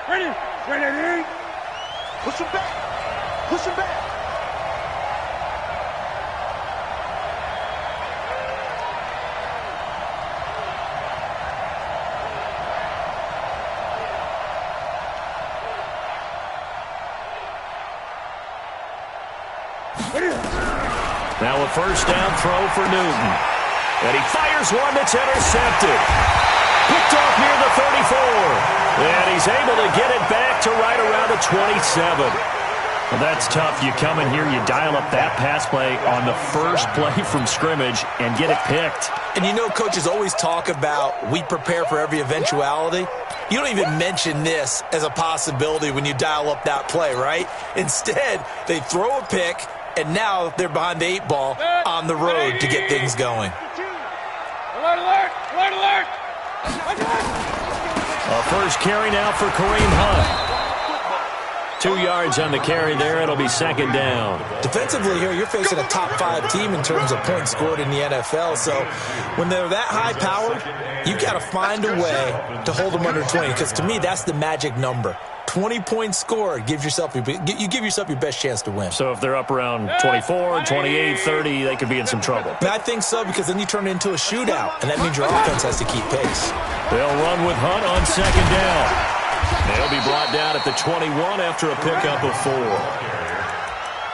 Ready. Ready. Push him back. Push him back. Now a first down throw for Newton. And he fires one that's intercepted. Picked off near the 34. And he's able to get it back to right around the 27. Well, that's tough. You come in here, you dial up that pass play on the first play from scrimmage and get it picked. And you know coaches always talk about we prepare for every eventuality. You don't even mention this as a possibility when you dial up that play, right? Instead, they throw a pick, and now they're behind the 8 ball on the road to get things going. Alert, alert, alert, alert. A first carry now for Kareem Hunt. 2 yards on the carry there. It'll be second down. Defensively here, you're facing a top 5 team in terms of points scored in the NFL. So when they're that high-powered, you've got to find a way to hold them under 20. Because to me, that's the magic number. 20 points scored gives yourself you give yourself your best chance to win. So if they're up around 24, 28, 30, they could be in some trouble. And I think so, because then you turn it into a shootout, and that means your offense has to keep pace. They'll run with Hunt on second down. They'll be brought down at the 21 after a pickup of 4.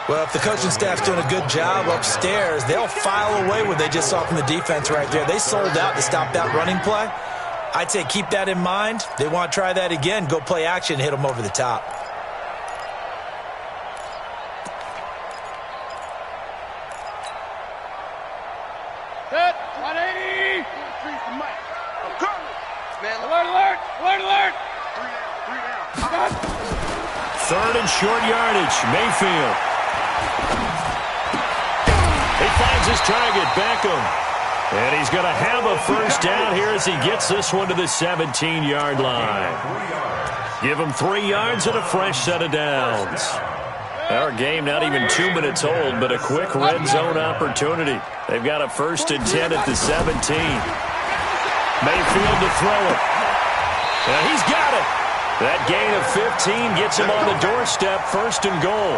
Well, if the coaching staff's doing a good job upstairs, they'll file away what they just saw from the defense right there. They sold out to stop that running play. I'd say keep that in mind. They want to try that again. Go play action, hit them over the top. Set. 180. Alert, alert, alert, alert. 3 down. Third and short yardage. Mayfield. He finds his target, Beckham. And he's going to have a first down here as he gets this one to the 17-yard line. Give him 3 yards and a fresh set of downs. Our game not even 2 minutes old, but a quick red zone opportunity. They've got a first and 10 at the 17. Mayfield to throw it. And he's got it. That gain of 15 gets him on the doorstep, first and goal.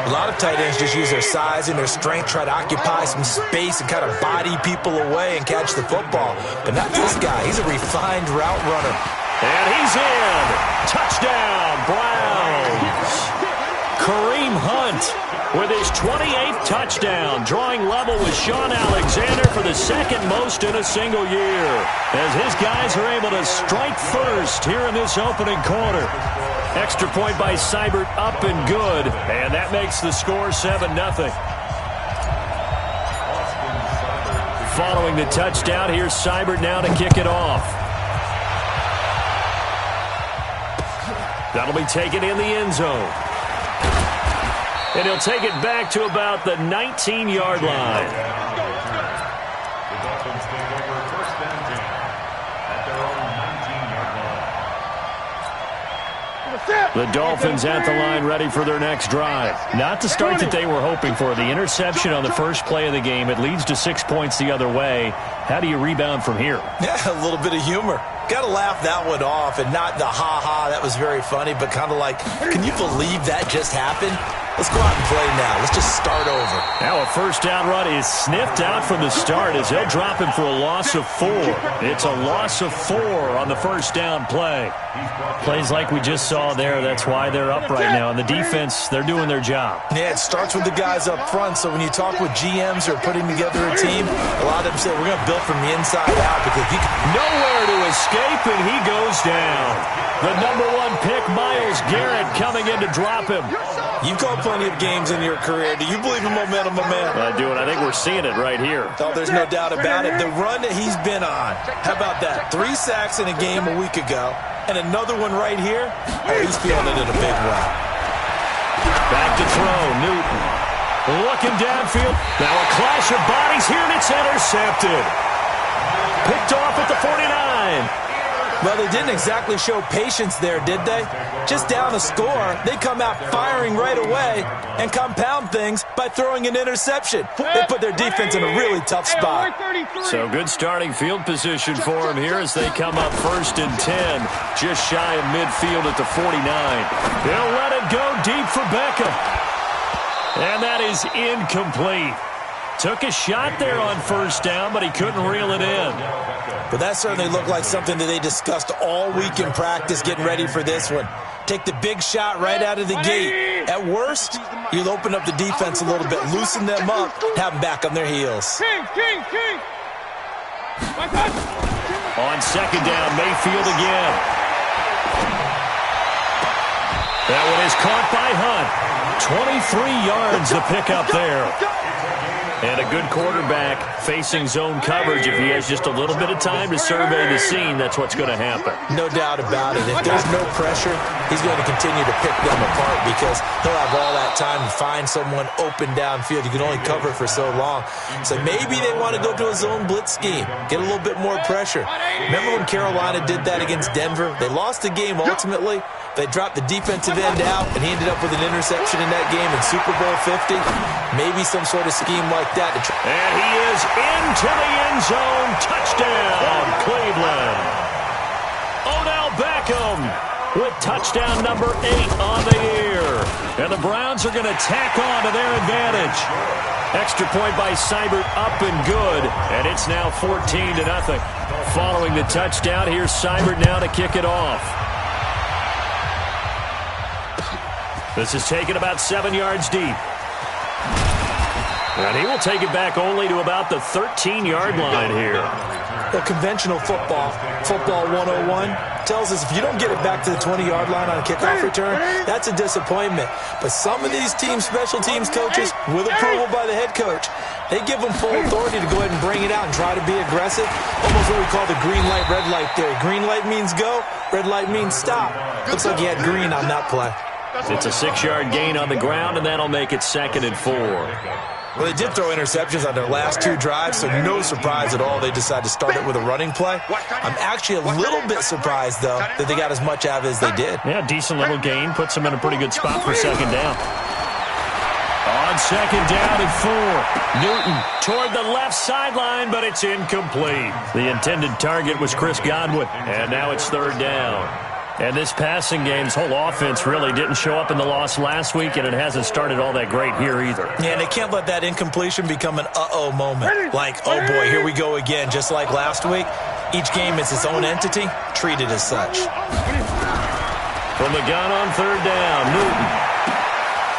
A lot of tight ends just use their size and their strength, try to occupy some space and kind of body people away and catch the football. But not this guy. He's a refined route runner. And he's in. Touchdown, Browns. Kareem Hunt with his 28th touchdown, drawing level with Sean Alexander for the second most in a single year, as his guys are able to strike first here in this opening quarter. Extra point by Seibert, up and good, and that makes the score 7-0. Following the touchdown, here's Seibert now to kick it off. That'll be taken in the end zone. And he'll take it back to about the 19-yard line. The Dolphins take over first and 10 at their own 19-yard line. The Dolphins at the line ready for their next drive. Not the start that they were hoping for. The interception on the first play of the game. It leads to 6 points the other way. How do you rebound from here? Yeah, a little bit of humor. Got to laugh that one off, and not the ha-ha, that was very funny, but kind of like, can you believe that just happened? Let's go out and play now. Let's just start over. Now a first down run is sniffed out from the start as they'll drop him for a loss of 4. It's a loss of 4 on the first down play. Plays like we just saw there. That's why they're up right now. And the defense, they're doing their job. Yeah, it starts with the guys up front. So when you talk with GMs who are putting together a team, a lot of them say, we're going to build from the inside out because you can... Nowhere to escape, and he goes down. The number 1 pick, Myles Garrett, coming in to drop him. You've called plenty of games in your career. Do you believe in momentum, my man? I do, and I think we're seeing it right here. Oh, there's no doubt about it. The run that he's been on, how about that? 3 sacks in a game a week ago, and another one right here. Oh, he's feeling it in a big way. Back to throw, Newton. Looking downfield. Now a clash of bodies here, and it's intercepted. Picked off at the 49. Well, they didn't exactly show patience there, did they? Just down a score, they come out firing right away and compound things by throwing an interception. They put their defense in a really tough spot. So good starting field position for them here as they come up 1st and 10, just shy of midfield at the 49. They'll let it go deep for Beckham. And that is incomplete. Took a shot there on 1st down, but he couldn't reel it in. But that certainly looked like something that they discussed all week in practice getting ready for this one. Take the big shot right out of the gate. At worst, you'll open up the defense a little bit, loosen them up, have them back on their heels. On 2nd down, Mayfield again. That one is caught by Hunt. 23 yards to pick up there. And a good quarterback facing zone coverage. If he has just a little bit of time to survey the scene, that's what's going to happen. No doubt about it. If there's no pressure, he's going to continue to pick them apart because he'll have all that time to find someone open downfield. You can only cover for so long. So maybe they want to go to a zone blitz scheme, get a little bit more pressure. Remember when Carolina did that against Denver? They lost the game ultimately. They dropped the defensive end out, and he ended up with an interception in that game in Super Bowl 50. Maybe some sort of scheme like that. And he is into the end zone. Touchdown, Cleveland. Odell Beckham with touchdown number 8 on the year. And the Browns are going to tack on to their advantage. Extra point by Seibert, up and good. And it's now 14-0. Following the touchdown, here's Seibert now to kick it off. This is taken about 7 yards deep. And he will take it back only to about the 13-yard line here. The conventional football 101, tells us if you don't get it back to the 20-yard line on a kickoff return, that's a disappointment. But some of these teams, special teams coaches, with approval by the head coach, they give them full authority to go ahead and bring it out and try to be aggressive. Almost what we call the green light, red light theory. Green light means go, red light means stop. Looks like he had green on that play. It's a 6-yard gain on the ground, and that'll make it 2nd and 4. Well, they did throw interceptions on their last 2 drives, so no surprise at all they decided to start it with a running play. I'm actually a little bit surprised, though, that they got as much out of it as they did. Yeah, decent little gain. Puts them in a pretty good spot for 2nd down. On 2nd down and 4. Newton toward the left sideline, but it's incomplete. The intended target was Chris Godwin, and now it's 3rd down. And this passing game's whole offense really didn't show up in the loss last week, and it hasn't started all that great here either. Yeah, and they can't let that incompletion become an uh-oh moment. Like, oh boy, here we go again, just like last week. Each game is its own entity, treated as such. From the gun on 3rd down, Newton.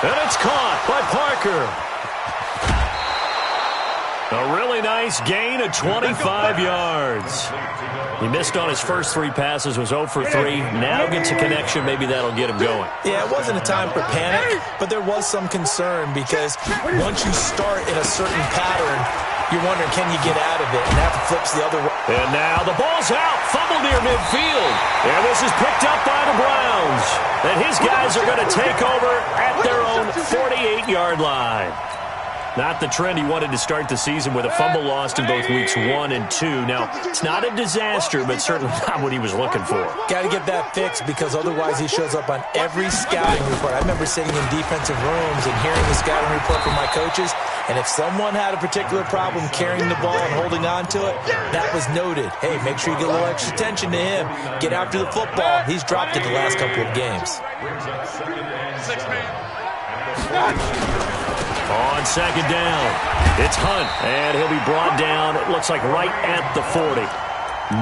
And it's caught by Parker. A really nice gain of 25 yards. He missed on his first 3 passes, was 0 for 3. Now gets a connection. Maybe that'll get him going. Yeah, it wasn't a time for panic, but there was some concern because once you start in a certain pattern, you're wondering, can you get out of it? And that flips the other way. And now the ball's out. Fumble near midfield. And this is picked up by the Browns. And his guys are going to take over at their own 48-yard line. Not the trend he wanted to start the season with a fumble lost in both weeks 1 and 2. Now, it's not a disaster, but certainly not what he was looking for. Got to get that fixed because otherwise he shows up on every scouting report. I remember sitting in defensive rooms and hearing the scouting report from my coaches, and if someone had a particular problem carrying the ball and holding on to it, that was noted. Hey, make sure you get a little extra attention to him. Get after the football. He's dropped it the last couple of games. On 2nd down, it's Hunt, and he'll be brought down, it looks like right at the 40.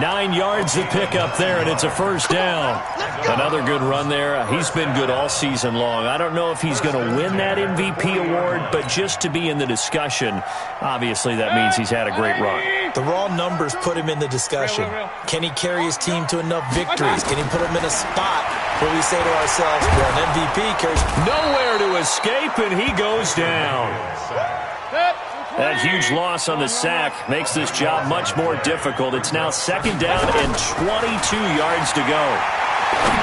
9 yards to pick up there, and it's a 1st down. Another good run there. He's been good all season long. I don't know if he's going to win that MVP award, but just to be in the discussion, obviously that means he's had a great run. The raw numbers put him in the discussion. Can he carry his team to enough victories? Can he put him in a spot where we say to ourselves, well, an MVP carries nowhere to escape, and he goes down. That huge loss on the sack makes this job much more difficult. It's now 2nd down and 22 yards to go.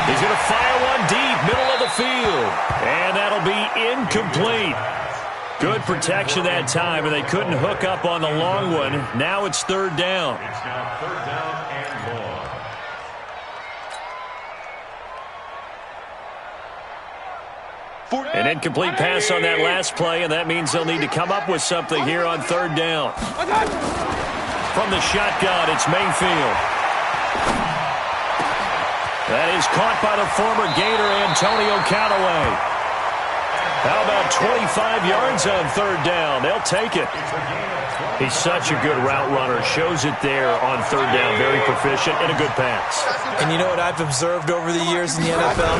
He's going to fire one deep, middle of the field. And that'll be incomplete. Good protection that time, and they couldn't hook up on the long one. Now it's 3rd down. It's now 3rd down and 1. An incomplete pass on that last play, and that means they'll need to come up with something here on third down. From the shotgun, it's Mayfield. That is caught by the former Gator, Antonio Callaway. How about 25 yards on third down? They'll take it. He's such a good route runner. Shows it there on third down. Very proficient and a good pass. And you know what I've observed over the years in the NFL?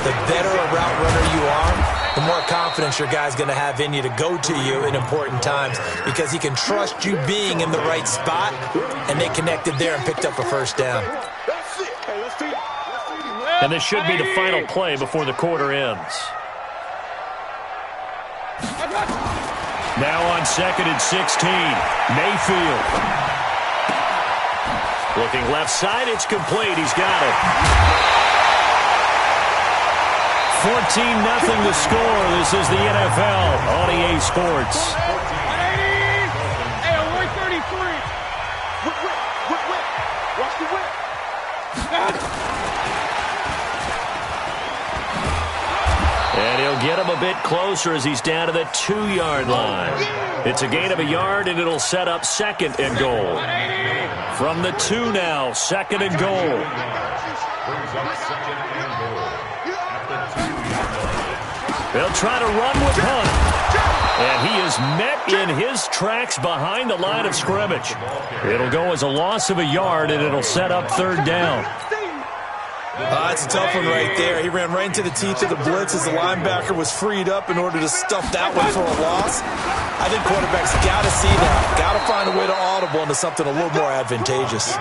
The better a route runner you are, the more confidence your guy's going to have in you to go to you in important times because he can trust you being in the right spot, and they connected there and picked up a first down. And this should be the final play before the quarter ends. Now on second and 16, Mayfield. Looking left side, it's complete. He's got it. 14-0 the score. This is the NFL on EA Sports. 133. Whip. Watch the whip. And he'll get him a bit closer as he's down to the 2-yard line. It's a gain of a yard, and it'll set up second and goal. From the 2 now, second and goal. They'll try to run with Hunt. And he is met in his tracks behind the line of scrimmage. It'll go as a loss of a yard, and it'll set up third down. That's a tough one right there. He ran right into the teeth of the blitz as the linebacker was freed up in order to stuff that one for a loss. I think quarterbacks got to see that. Got to find a way to audible into something a little more advantageous.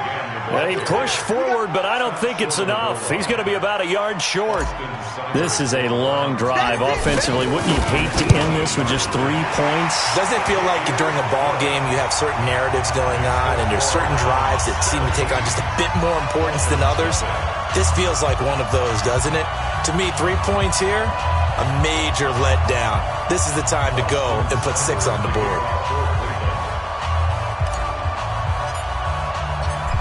And he pushed forward, but I don't think it's enough. He's going to be about a yard short. This is a long drive offensively. Wouldn't you hate to end this with just 3 points? Doesn't it feel like during a ball game you have certain narratives going on and there's certain drives that seem to take on just a bit more importance than others? This feels like one of those, doesn't it? To me, 3 points here, a major letdown. This is the time to go and put 6 on the board.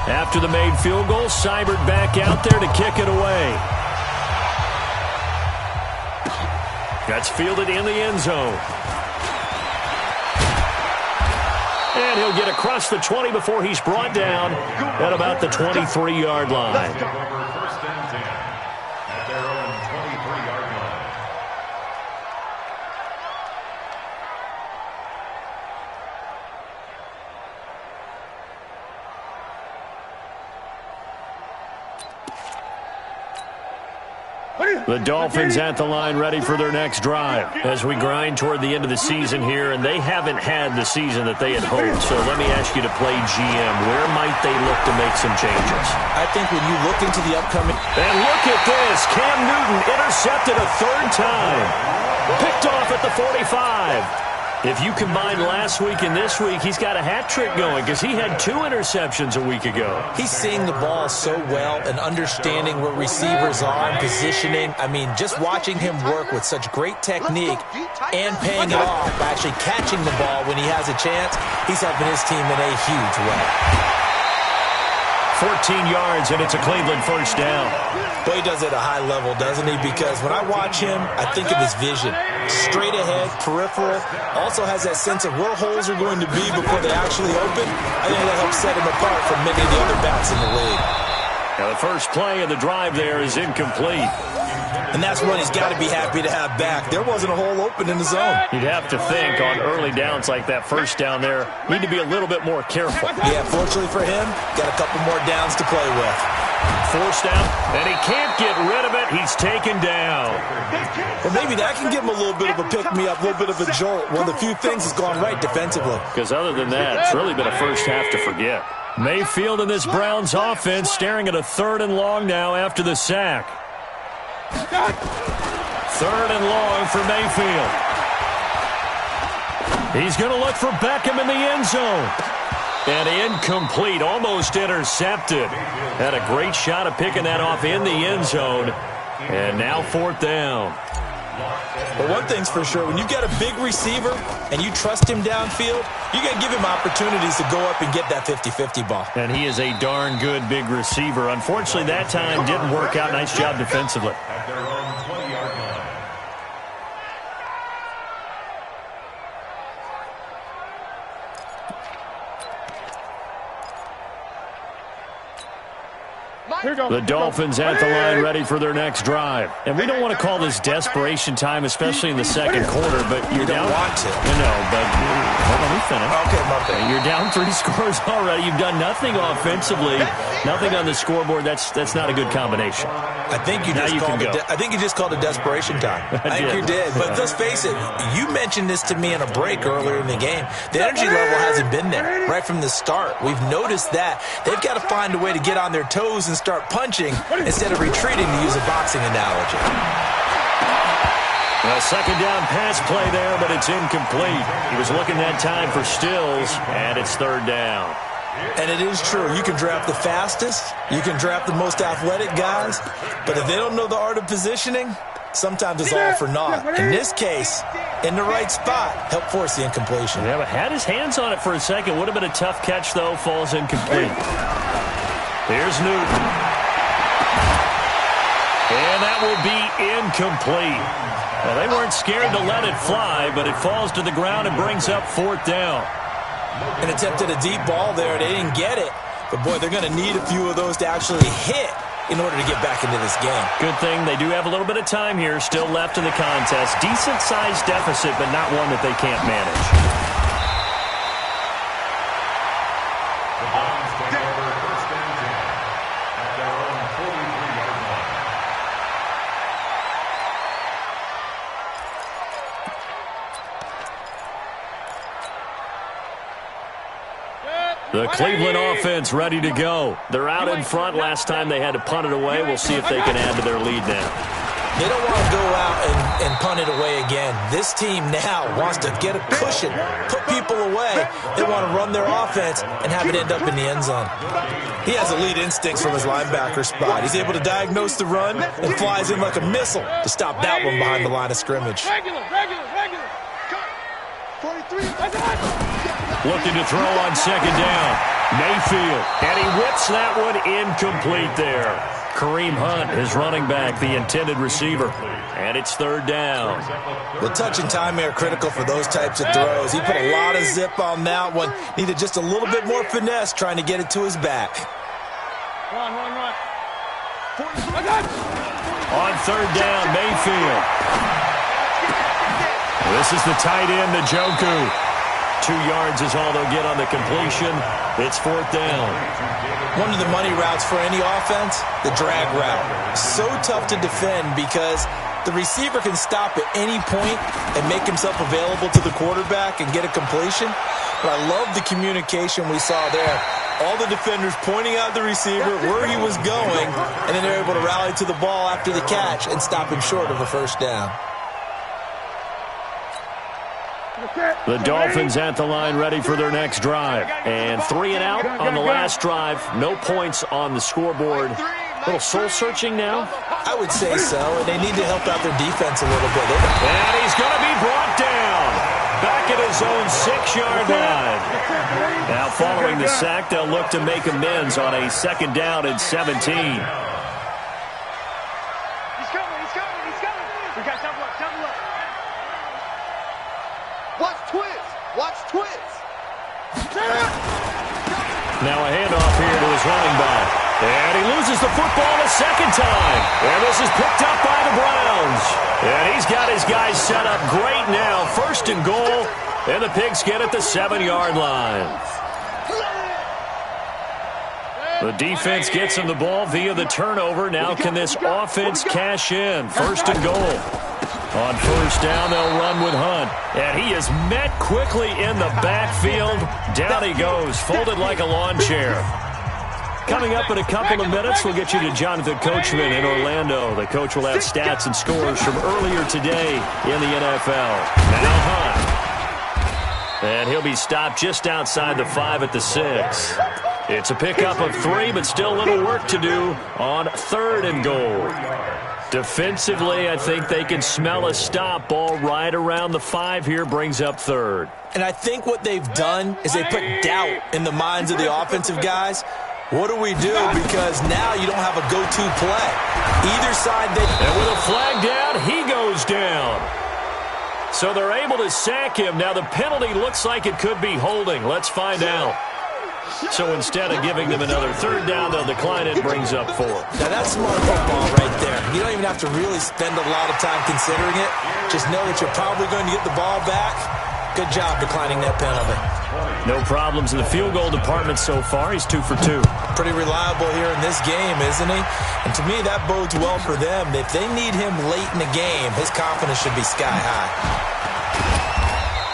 After the made field goal, Seibert back out there to kick it away. That's fielded in the end zone. And he'll get across the 20 before he's brought down at about the 23-yard line. The Dolphins at the line ready for their next drive as we grind toward the end of the season here, and they haven't had the season that they had hoped. So let me ask you to play GM. Where might they look to make some changes? I think when you look into the upcoming... And look at this. Cam Newton intercepted a third time. Picked off at the 45. If you combine last week and this week, he's got a hat trick going because he had 2 interceptions a week ago. He's seeing the ball so well and understanding where receivers are and positioning. I mean, just watching him work with such great technique and paying it off by actually catching the ball when he has a chance, he's helping his team in a huge way. 14 yards, and it's a Cleveland first down. But he does it at a high level, doesn't he? Because when I watch him, I think of his vision. Straight ahead, peripheral, also has that sense of where holes are going to be before they actually open. I think that helps set him apart from many of the other backs in the league. Now the first play of the drive there is incomplete. And that's one he's got to be happy to have back. There wasn't a hole open in the zone. You'd have to think on early downs like that first down there, need to be a little bit more careful. Yeah, fortunately for him, got a couple more downs to play with. Forced out, and he can't get rid of it. He's taken down. Well, maybe that can give him a little bit of a pick-me-up, a little bit of a jolt. One of the few things has gone right defensively. Because other than that, it's really been a first half to forget. Mayfield in this Browns offense staring at a 3rd and long now after the sack. 3rd and long for Mayfield. He's going to look for Beckham in the end zone. And incomplete, almost intercepted. Had a great shot of picking that off in the end zone. And now 4th down. But one thing's for sure, when you got a big receiver and you trust him downfield, you got to give him opportunities to go up and get that 50-50 ball. And he is a darn good big receiver. Unfortunately, that time didn't work out. Nice job defensively. The Dolphins at the line ready for their next drive. And we don't want to call this desperation time, especially in the second quarter, but you're down. Want to. No, but let me finish. Okay, my bad. You're down 3 scores already. You've done nothing offensively, nothing on the scoreboard. That's not a good combination. I think you just called it desperation time. I think you did. But let's face it, you mentioned this to me in a break earlier in the game. The energy level hasn't been there right from the start. We've noticed that. They've got to find a way to get on their toes and start punching instead of retreating, to use a boxing analogy. A second down pass play there, but it's incomplete. He was looking that time for Stills, and it's third down. And it is true. You can draft the fastest. You can draft the most athletic guys. But if they don't know the art of positioning, sometimes it's all for naught. In this case, in the right spot, help force the incompletion. Yeah, but had his hands on it for a second. Would have been a tough catch, though. Falls incomplete. Here's Newton. And that will be incomplete. Well, they weren't scared to let it fly, but it falls to the ground and brings up fourth down. And attempted a deep ball there. They didn't get it. But, boy, they're going to need a few of those to actually hit in order to get back into this game. Good thing they do have a little bit of time here still left in the contest. Decent-sized deficit, but not one that they can't manage. The Lions take over first and 10 at their own 43-yard line. The Cleveland offense ready to go. They're out in front. Last time they had to punt it away. We'll see if they can add to their lead now. They don't want to go out and punt it away again. This team now wants to get a cushion, put people away. They want to run their offense and have it end up in the end zone. He has elite instincts from his linebacker spot. He's able to diagnose the run and flies in like a missile to stop that one behind the line of scrimmage. Looking to throw on second down. Mayfield, and he whips that one incomplete there. Kareem Hunt, his running back, the intended receiver. And it's third down. The touch and time are critical for those types of throws. He put a lot of zip on that one. Needed just a little bit more finesse trying to get it to his back. On third down, Mayfield. This is the tight end, Njoku. 2 yards is all they'll get on the completion. It's fourth down. One of the money routes for any offense, the drag route. So tough to defend because the receiver can stop at any point and make himself available to the quarterback and get a completion. But I love the communication we saw there. All the defenders pointing out the receiver, where he was going, and then they're able to rally to the ball after the catch and stop him short of a first down. The Dolphins at the line ready for their next drive. And 3 and out on the last drive. No points on the scoreboard. A little soul-searching now? I would say so, and they need to help out their defense a little bit. And he's going to be brought down. Back at his own 6-yard line. Now following the sack, they'll look to make amends on a second down and 17. He's coming. We got double up. Watch twins. Now a handoff here to his running back. And he loses the football a second time. And this is picked up by the Browns. And he's got his guys set up great now. First and goal. And the Pigs get at the 7-yard line. The defense gets him the ball via the turnover. Now can this offense cash in? First and goal. On first down, they'll run with Hunt. And he is met quickly in the backfield. Down he goes, folded like a lawn chair. Coming up in a couple of minutes, we'll get you to Jonathan Coachman in Orlando. The coach will have stats and scores from earlier today in the NFL. Now Hunt. And he'll be stopped just outside the 5 at the 6. It's a pickup of 3, but still a little work to do on third and goal. Defensively, I think they can smell a stop. Ball right around the 5 here, brings up third. And I think what they've done is they put doubt in the minds of the offensive guys. What do we do? Because now you don't have a go-to play. Either side, and with a flag down, he goes down. So they're able to sack him. Now the penalty looks like it could be holding. Let's find out. So instead of giving them another third down, they'll decline it, brings up 4. Now, that's smart football right there. You don't even have to really spend a lot of time considering it. Just know that you're probably going to get the ball back. Good job declining that penalty. No problems in the field goal department so far. He's 2 for 2. Pretty reliable here in this game, isn't he? And to me, that bodes well for them. If they need him late in the game, his confidence should be sky high.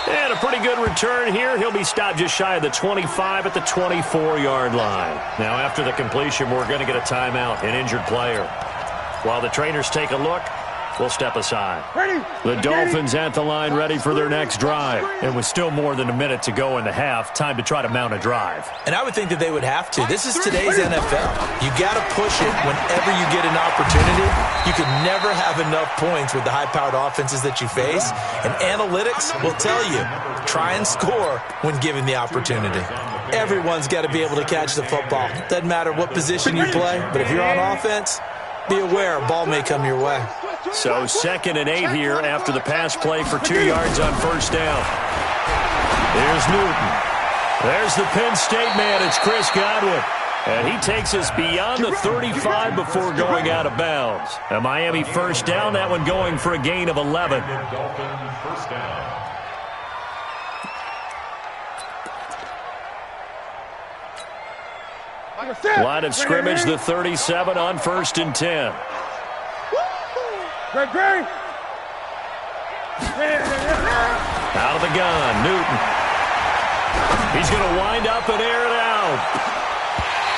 And a pretty good return here. He'll be stopped just shy of the 25 at the 24-yard line. Now, after the completion, we're going to get a timeout, an injured player. While the trainers take a look, we'll step aside. The Dolphins at the line ready for their next drive. And with still more than a minute to go in the half, time to try to mount a drive. And I would think that they would have to. This is today's NFL. You got to push it whenever you get an opportunity. You can never have enough points with the high-powered offenses that you face. And analytics will tell you, try and score when given the opportunity. Everyone's got to be able to catch the football. Doesn't matter what position you play, but if you're on offense, be aware a ball may come your way. So 2nd and 8 here after the pass play for 2 yards on first down. Here's Newton. There's the Penn State man. It's Chris Godwin. And he takes us beyond the 35 before going out of bounds. A Miami first down, that one going for a gain of 11. Dolphins first down. Line of scrimmage, the 37 on 1st and 10. Out of the gun, Newton. He's going to wind up and air it out.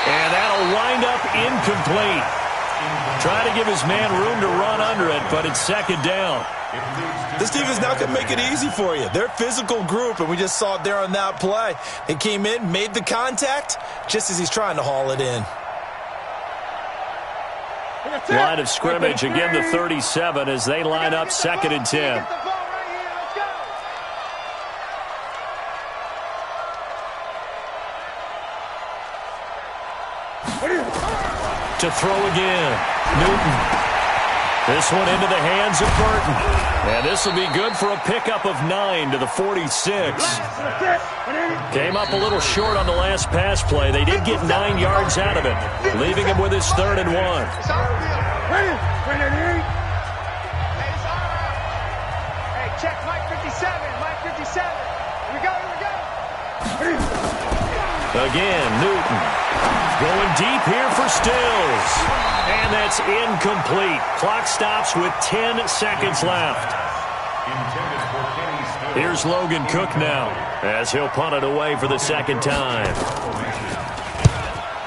And that'll wind up incomplete. Trying to give his man room to run under it, but it's 2nd down. This defense is not going to make it easy for you. They're a physical group, and we just saw it there on that play. They came in, made the contact, just as he's trying to haul it in. Line of scrimmage, again the 37 as they line up 2nd and 10. To throw again, Newton. This one into the hands of Burton. And this will be good for a pickup of 9 to the 46. Came up a little short on the last pass play. They did get 9 yards out of it, leaving him with his 3rd and 1. Hey, check Mike 57. Mike 57. Here we go. Again, Newton. Going deep here for Stills. And that's incomplete. Clock stops with 10 seconds left. Here's Logan Cook now as he'll punt it away for the 2nd time.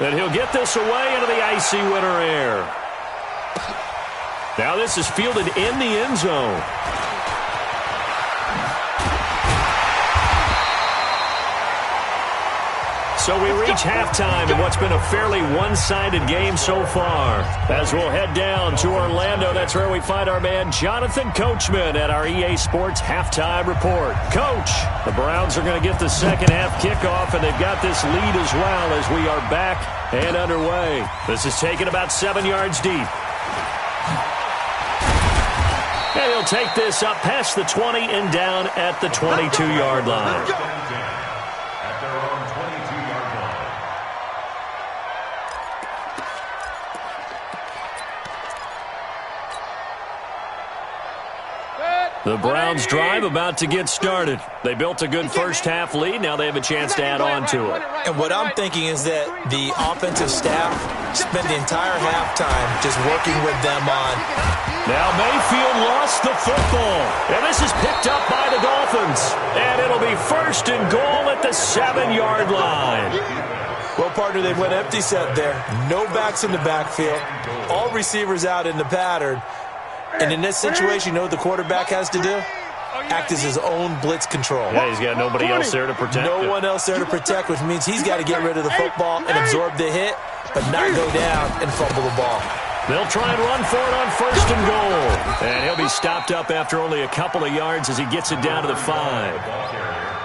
And he'll get this away into the icy winter air. Now this is fielded in the end zone. So we reach halftime in what's been a fairly one-sided game so far. As we'll head down to Orlando, that's where we find our man Jonathan Coachman at our EA Sports Halftime Report. Coach, the Browns are going to get the second half kickoff, and they've got this lead as well as we are back and underway. This is taken about 7 yards deep. And he'll take this up past the 20 and down at the 22-yard line. The Browns drive about to get started. They built a good first half lead. Now they have a chance to add on to it. And what I'm thinking is that the offensive staff spent the entire halftime just working with them on. Now Mayfield lost the football. And this is picked up by the Dolphins. And it'll be 1st and goal at the 7-yard line. Well, partner, they went empty set there. No backs in the backfield. All receivers out in the pattern. And in this situation, you know what the quarterback has to do? Act as his own blitz control. Yeah, he's got nobody else there to protect him. No one else there to protect, which means he's got to get rid of the football and absorb the hit, but not go down and fumble the ball. They'll try and run for it on 1st and goal. And he'll be stopped up after only a couple of yards as he gets it down to the 5.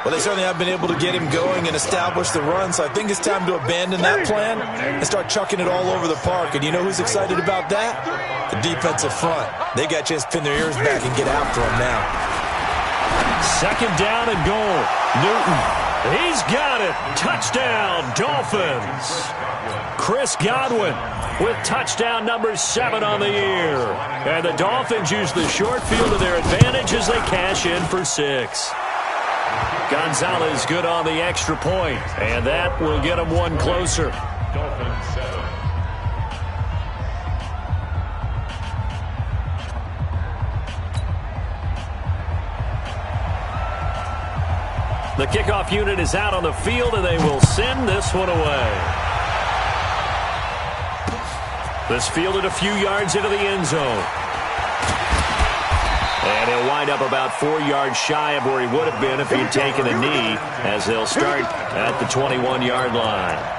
Well, they certainly have been able to get him going and establish the run, so I think it's time to abandon that plan and start chucking it all over the park. And you know who's excited about that? The defensive front. They got a chance to pin their ears back and get after him now. 2nd down and goal. Newton He's got it. Touchdown, Dolphins. Chris Godwin with touchdown number 7 on the year. And the Dolphins use the short field to their advantage as they cash in for 6. Gonzalez good on the extra point, and that will get him one closer. Dolphins 7. The kickoff unit is out on the field, and they will send this one away. This fielded a few yards into the end zone. And he'll wind up about 4 yards shy of where he would have been if he had taken a knee, as they'll start at the 21-yard line.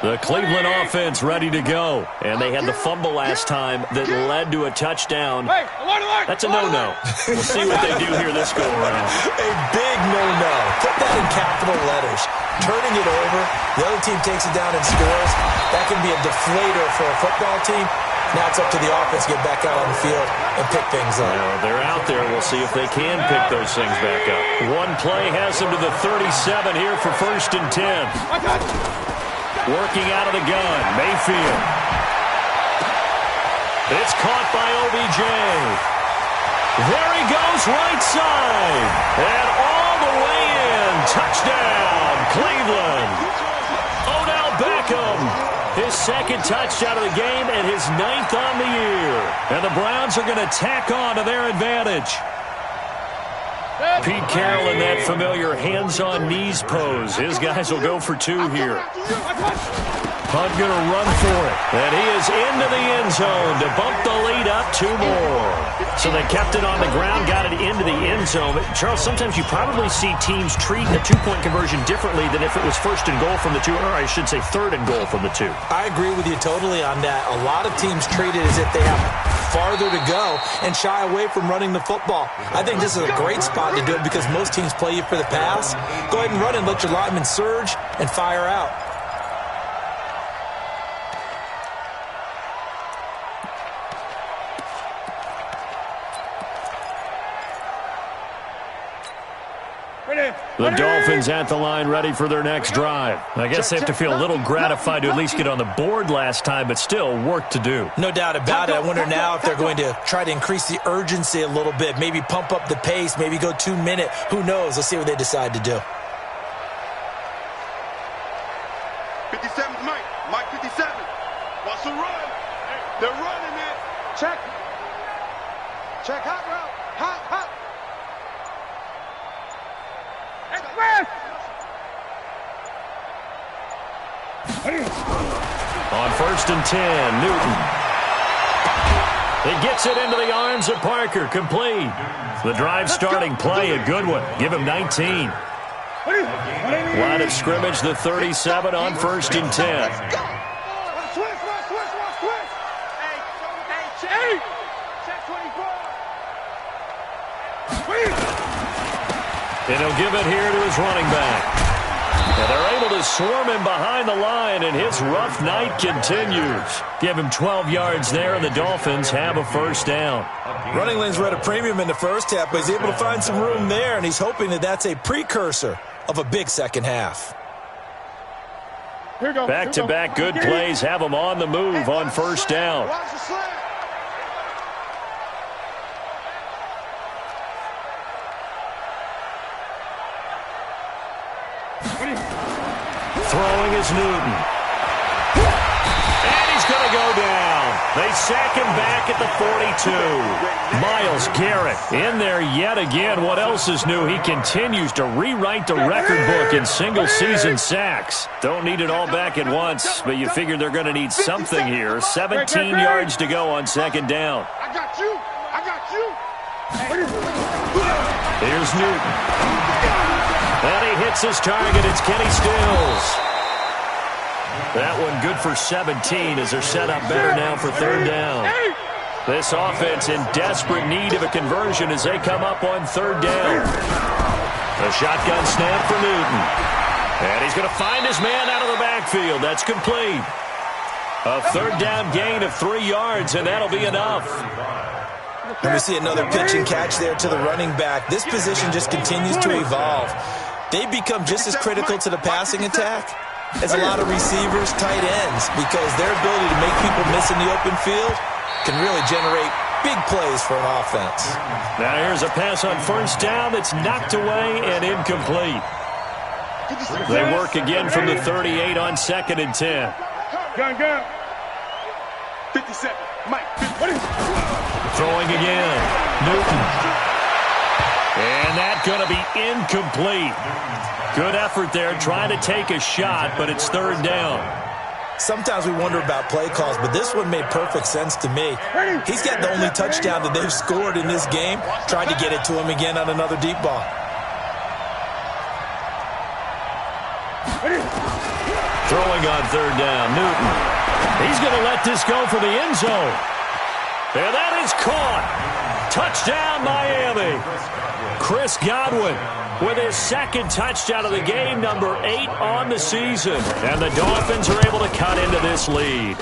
The Cleveland offense ready to go. And they had the fumble last time that led to a touchdown. That's a no-no. We'll see what they do here this go-around. A big no-no. Put that in capital letters. Turning it over, the other team takes it down and scores. That can be a deflator for a football team. Now it's up to the offense to get back out on the field and pick things up. Well, they're out there. We'll see if they can pick those things back up. One play has them to the 37 here for 1st and 10. Working out of the gun, Mayfield. It's caught by OBJ. There he goes, right side. And all the way in. Touchdown, Cleveland. Odell Beckham. His 2nd touchdown of the game and his 9th on the year. And the Browns are going to tack on to their advantage. Pete Carroll in that familiar hands-on knees pose. His guys will go for 2 here. Hunt going to run for it. And he is into the end zone to bump the lead up 2 more. So they kept it on the ground, got it into the end zone. But Charles, sometimes you probably see teams treat a 2-point conversion differently than if it was 1st and goal from the 2, or I should say 3rd and goal from the 2. I agree with you totally on that. A lot of teams treat it as if they have farther to go and shy away from running the football. I think this is a great spot to do it because most teams play you for the pass. Go ahead and run and let your linemen surge and fire out. The Dolphins at the line ready for their next drive. I guess they have to feel a little gratified to at least get on the board last time, but still work to do. No doubt about it. I wonder now if they're going to try to increase the urgency a little bit, maybe pump up the pace, maybe go 2-minute. Who knows? Let's see what they decide to do. 57's Mike. Mike 57. Wants to run. They're running it. Check. Check. Hot route. Hot. Express. On 1st and 10, Newton. He gets it into the arms of Parker. Complete. The drive starting play, a good one. Give him 19. Line of scrimmage, the 37 on 1st and 10. And he'll give it here to his running back. And they're able to swarm him behind the line, and his rough night continues. Give him 12 yards there, and the Dolphins have a 1st down. Running lanes were at a premium in the first half, but he's able to find some room there, and he's hoping that that's a precursor of a big second half. Back-to-back good plays have him on the move on 1st down. Throwing is Newton. And he's going to go down. They sack him back at the 42. Myles Garrett in there yet again. What else is new? He continues to rewrite the record book in single-season sacks. Don't need it all back at once, but you figure they're going to need something here. 17 yards to go on 2nd down. I got you. Here's Newton. And he hits his target. It's Kenny Stills. That one good for 17 as they're set up better now for 3rd down. This offense in desperate need of a conversion as they come up on 3rd down. A shotgun snap for Newton. And he's going to find his man out of the backfield. That's complete. A third down gain of 3 yards, and that'll be enough. And we see another pitch and catch there to the running back. This position just continues to evolve. They become just as critical to the passing attack as a lot of receivers, tight ends, because their ability to make people miss in the open field can really generate big plays for an offense. Now here's a pass on first down that's knocked away and incomplete. They work again from the 38 on 2nd and 10. Gun. 57. Mike. Throwing again. Newton. And that's going to be incomplete. Good effort there trying to take a shot, but it's 3rd down. Sometimes we wonder about play calls, but this one made perfect sense to me. He's got the only touchdown that they've scored in this game. Tried to get it to him again on another deep ball. Throwing on 3rd down, Newton. He's going to let this go for the end zone. And that is caught. Touchdown, Miami. Chris Godwin with his 2nd touchdown of the game, number 8 on the season. And the Dolphins are able to cut into this lead.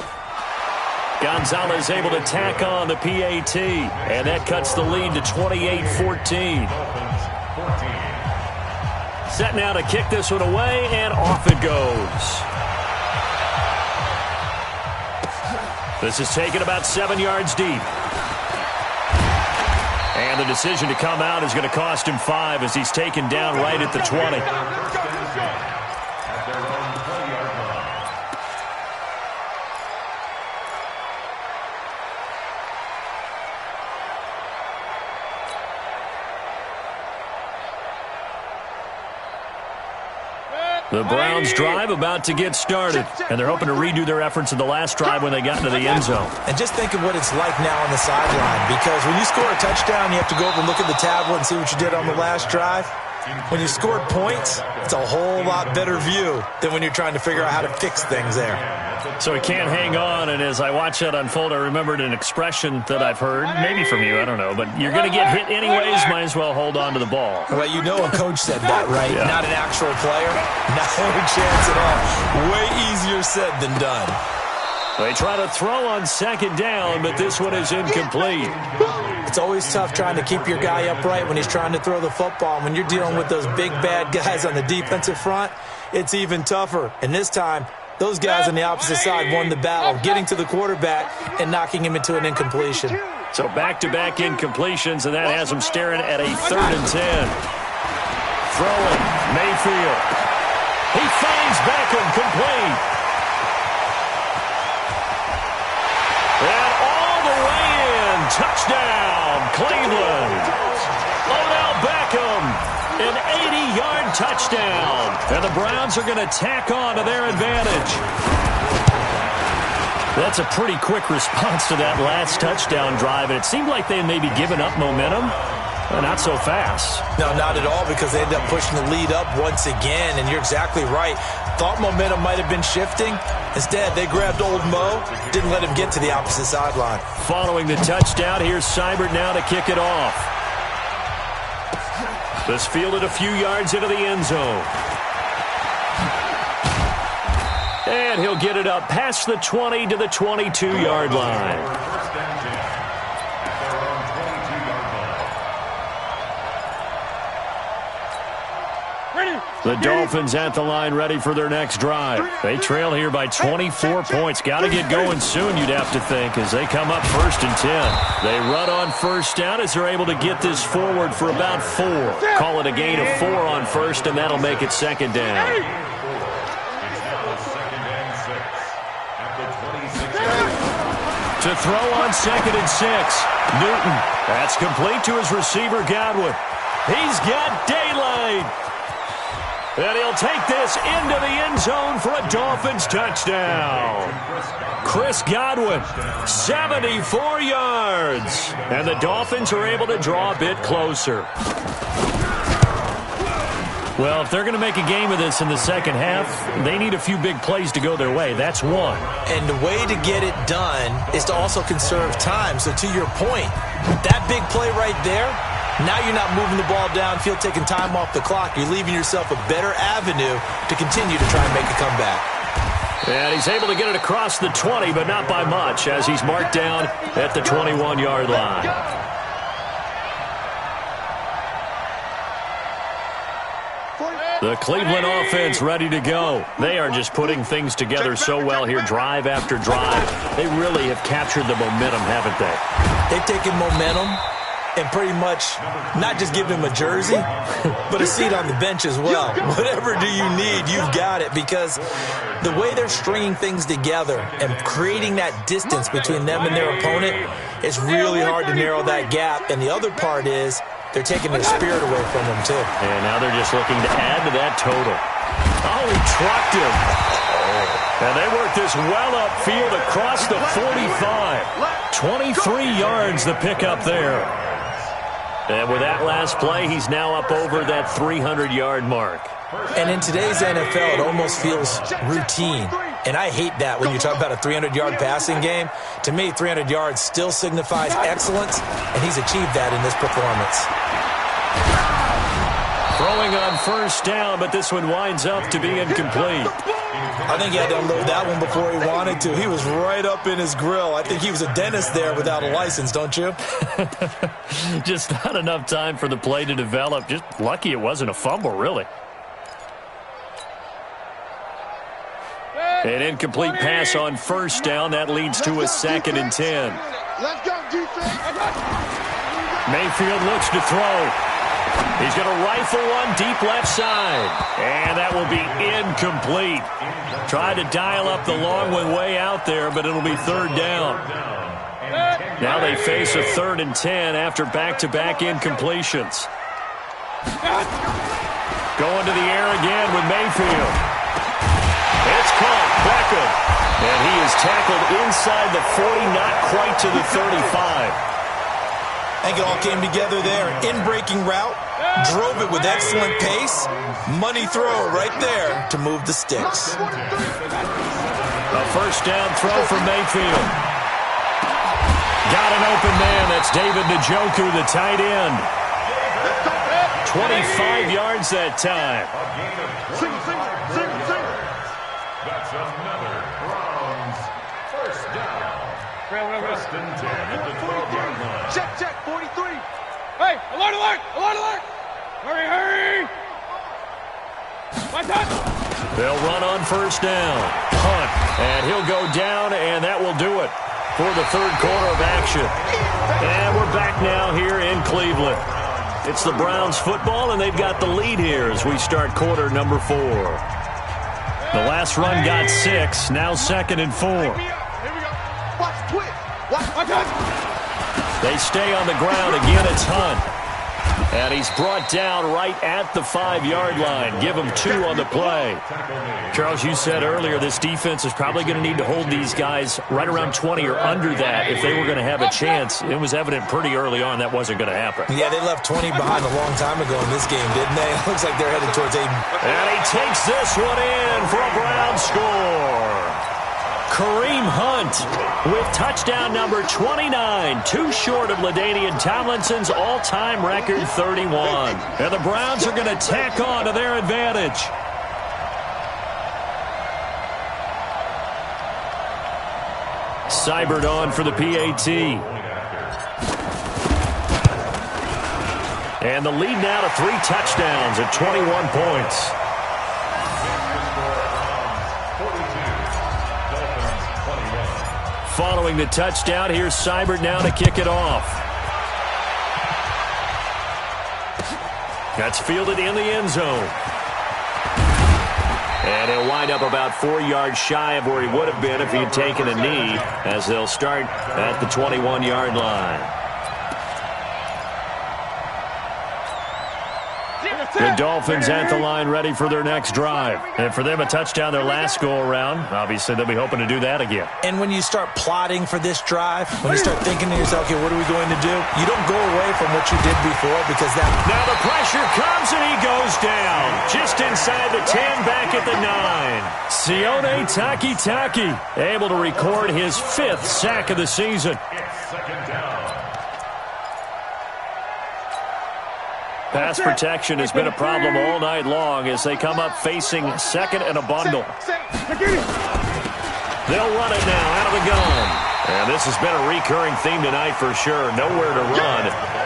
Gonzalez able to tack on the PAT, and that cuts the lead to 28-14. Set now to kick this one away, and off it goes. This is taken about 7 yards deep. And the decision to come out is going to cost him 5 as he's taken down right at the 20. The Browns drive about to get started, and they're hoping to redo their efforts in the last drive when they got into the end zone. And just think of what it's like now on the sideline, because when you score a touchdown, you have to go over and look at the tablet and see what you did on the last drive. When you scored points, it's a whole lot better view than when you're trying to figure out how to fix things there. So he can't hang on, and as I watch that unfold, I remembered an expression that I've heard, maybe from you, I don't know, but you're going to get hit anyways, might as well hold on to the ball. Well, you know a coach said that, right? Yeah. Not an actual player. No chance at all. Way easier said than done. They try to throw on 2nd down, but this one is incomplete. It's always tough trying to keep your guy upright when he's trying to throw the football. When you're dealing with those big, bad guys on the defensive front, it's even tougher. And this time, those guys on the opposite side won the battle, getting to the quarterback and knocking him into an incompletion. So back-to-back incompletions, and that has him staring at a 3rd and 10. Throwing, Mayfield. He finds Beckham, complete. And all the way in, touchdown, Cleveland. Odell Beckham, an 80-yard touchdown. And the Browns are going to tack on to their advantage. That's a pretty quick response to that last touchdown drive, and it seemed like they may be giving up momentum. Not so fast. No, not at all, because they ended up pushing the lead up once again, and you're exactly right. Thought momentum might have been shifting. Instead, they grabbed old Mo, didn't let him get to the opposite sideline. Following the touchdown, here's Seibert now to kick it off. This fielded a few yards into the end zone. And he'll get it up past the 20 to the 22-yard line. The Dolphins at the line ready for their next drive. They trail here by 24 points. Got to get going soon, you'd have to think, as they come up 1st and 10. They run on first down as they're able to get this forward for about 4. Call it a gain of 4 on first, and that'll make it 2nd down. To throw on 2nd and 6. Newton. That's complete to his receiver, Godwin. He's got daylight. And he'll take this into the end zone for a Dolphins touchdown. Chris Godwin, 74 yards. And the Dolphins are able to draw a bit closer. Well, if they're going to make a game of this in the second half, they need a few big plays to go their way. That's one. And the way to get it done is to also conserve time. So to your point, that big play right there, now you're not moving the ball downfield, taking time off the clock. You're leaving yourself a better avenue to continue to try and make a comeback. And he's able to get it across the 20, but not by much, as he's marked down at the 21-yard line. The Cleveland offense ready to go. They are just putting things together so well here, drive after drive. They really have captured the momentum, haven't they? They've taken momentum and pretty much not just given him a jersey, but a seat on the bench as well. Whatever do you need, you've got it, because the way they're stringing things together and creating that distance between them and their opponent, it's really hard to narrow that gap. And the other part is they're taking their spirit away from them, too. And now they're just looking to add to that total. Oh, he trucked him. And they work this well upfield across the 45. 23 yards the pickup there. And with that last play, he's now up over that 300-yard mark. And in today's NFL, it almost feels routine. And I hate that when you talk about a 300-yard passing game. To me, 300 yards still signifies excellence, and he's achieved that in this performance. Throwing on first down, but this one winds up to be incomplete. I think he had to unload that one before he wanted to. He was right up in his grill. I think he was a dentist there without a license, don't you? Just not enough time for the play to develop. Just lucky it wasn't a fumble, really. An incomplete pass on first down. That leads to a 2nd and 10. Let's go, defense. Mayfield looks to throw. He's going to rifle one deep left side. And that will be incomplete. Tried to dial up the long one way out there, but it'll be 3rd down. Now they face a 3rd and 10 after back-to-back incompletions. Going to the air again with Mayfield. It's caught. Beckham. And he is tackled inside the 40, not quite to the 35. I think it all came together there. In-breaking route, drove it with excellent pace. Money throw right there to move the sticks. A first down throw for Mayfield. Got an open man. That's David Njoku, the tight end. 25 yards that time. That's another Browns first down. First and 10 at the 12-yard line. Check, 43. Hey, alert, alert, alert, alert. Hurry, hurry. My touch. They'll run on first down. Hunt. And he'll go down, and that will do it for the 3rd quarter of action. And we're back now here in Cleveland. It's the Browns football, and they've got the lead here as we start quarter number 4. The last run got 6, now 2nd and 4. Here we go. Watch, twist. Watch. They stay on the ground. Again, it's Hunt. And he's brought down right at the 5-yard line. Give him 2 on the play. Charles, you said earlier this defense is probably going to need to hold these guys right around 20 or under that if they were going to have a chance. It was evident pretty early on that wasn't going to happen. Yeah, they left 20 behind a long time ago in this game, didn't they? It looks like they're headed towards 8. And he takes this one in for a Brown score. Kareem Hunt with touchdown number 29, 2 short of LaDainian Tomlinson's all-time record 31. And the Browns are going to tack on to their advantage. Seibert on for the PAT. And the lead now to 3 touchdowns at 21 points. Following the touchdown, here's Seibert now to kick it off. That's fielded in the end zone. And he'll wind up about 4 yards shy of where he would have been if he had taken a knee, as they'll start at the 21-yard line. The Dolphins at the line ready for their next drive. And for them, a touchdown their last go-around. Obviously, they'll be hoping to do that again. And when you start plotting for this drive, when you start thinking to yourself, okay, what are we going to do? You don't go away from what you did before, because that... Now the pressure comes and he goes down. Just inside the 10, back at the 9. Sione Takitaki able to record his 5th sack of the season. Second down. Pass protection has been a problem all night long as they come up facing 2nd and a bundle. They'll run it now out of the gun. And this has been a recurring theme tonight for sure. Nowhere to run.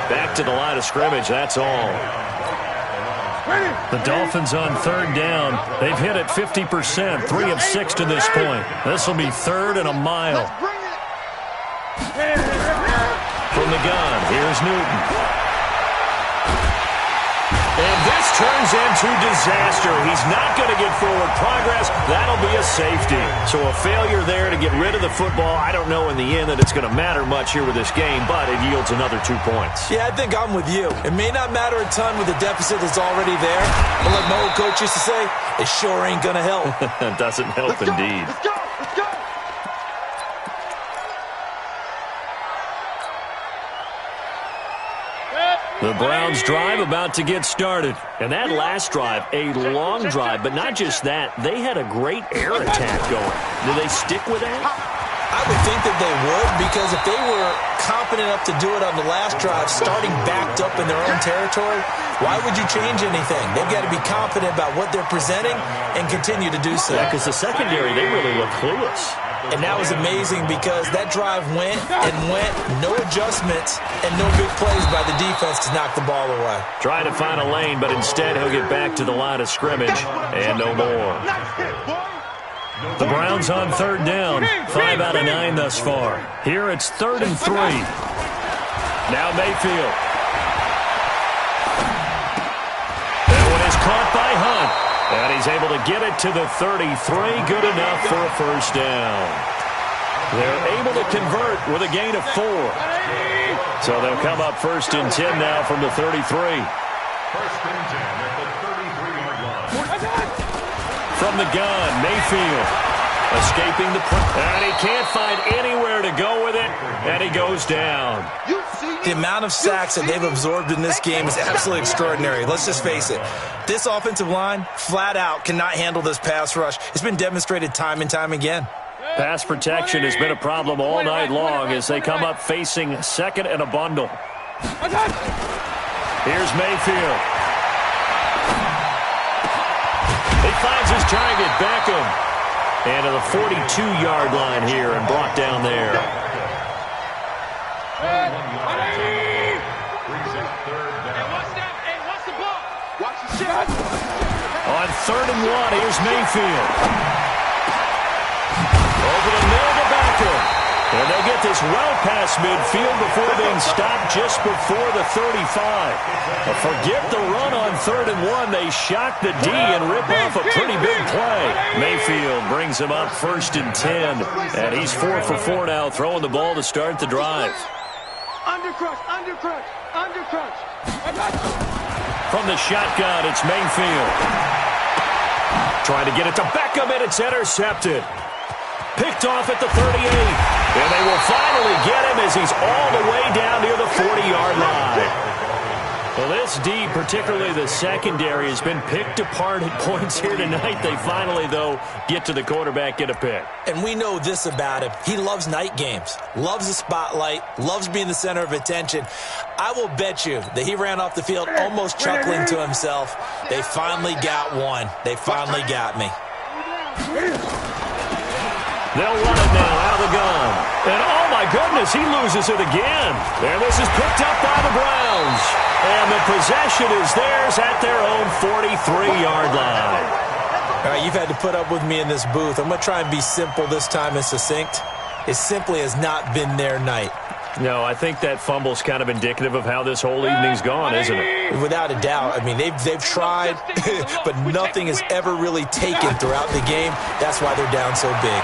Back to the line of scrimmage, that's all. The Dolphins on third down. They've hit it 50%, 3 of 6 to this point. This will be third and a mile. From the gun, here's Newton. And this turns into disaster. He's not going to get forward progress. That'll be a safety. So a failure there to get rid of the football. I don't know in the end that it's going to matter much here with this game, but it yields another 2 points. Yeah, I think I'm with you. It may not matter a ton with the deficit that's already there, but like my old coach used to say, it sure ain't going to help. It doesn't help indeed. Let's go. Let's go. The Browns drive about to get started. And that last drive, a long drive, but not just that. They had a great air attack going. Do they stick with that? I would think that they would, because if they were confident enough to do it on the last drive, starting backed up in their own territory, why would you change anything? They've got to be confident about what they're presenting and continue to do so. Yeah, because the secondary, they really look clueless. And that was amazing because that drive went and went, no adjustments, and no big plays by the defense to knock the ball away. Trying to find a lane, but instead he'll get back to the line of scrimmage and no more. The Browns on third down, 5 out of 9 thus far. Here it's 3rd and 3. Now Mayfield. That one is caught by Hunt. And he's able to get it to the 33. Good enough for a first down. They're able to convert with a gain of 4. So they'll come up 1st and 10 now from the 33. 1st and 10 at the 33-yard line. From the gun, Mayfield escaping the pressure. And he can't find anywhere to go with it. And he goes down. The amount of sacks that they've absorbed in this game is absolutely extraordinary. Let's just face it. This offensive line, flat out, cannot handle this pass rush. It's been demonstrated time and time again. Pass protection has been a problem all night long as they come up facing 2nd and a bundle. Here's Mayfield. He finds his target, Beckham. And to the 42-yard line here and brought down there. On 3rd and 1, here's Mayfield. Over the middle to Beckham. And they'll get this well past midfield before being stopped just before the 35. Forget the run on 3rd and 1. They shock the D and rip off a pretty big play. Mayfield brings him up 1st and 10. And he's 4 for 4 now, throwing the ball to start the drive. Undercrush, undercrush, undercrush. From the shotgun, it's Mayfield. Trying to get it to Beckham, and it's intercepted. Picked off at the 38. And they will finally get him as he's all the way down near the 40-yard line. Well, this D, particularly the secondary, has been picked apart at points here tonight. They finally, though, get to the quarterback, get a pick. And we know this about him. He loves night games, loves the spotlight, loves being the center of attention. I will bet you that he ran off the field almost chuckling to himself. They finally got one. They finally got me. They'll run it now out of the gun. And, oh, my goodness, he loses it again. And this is picked up by the Browns. And the possession is theirs at their own 43-yard line. All right, you've had to put up with me in this booth. I'm going to try and be simple this time and succinct. It simply has not been their night. No, I think that fumble's kind of indicative of how this whole evening's gone, isn't it? Without a doubt. I mean, they've tried, but nothing has ever really taken throughout the game. That's why they're down so big.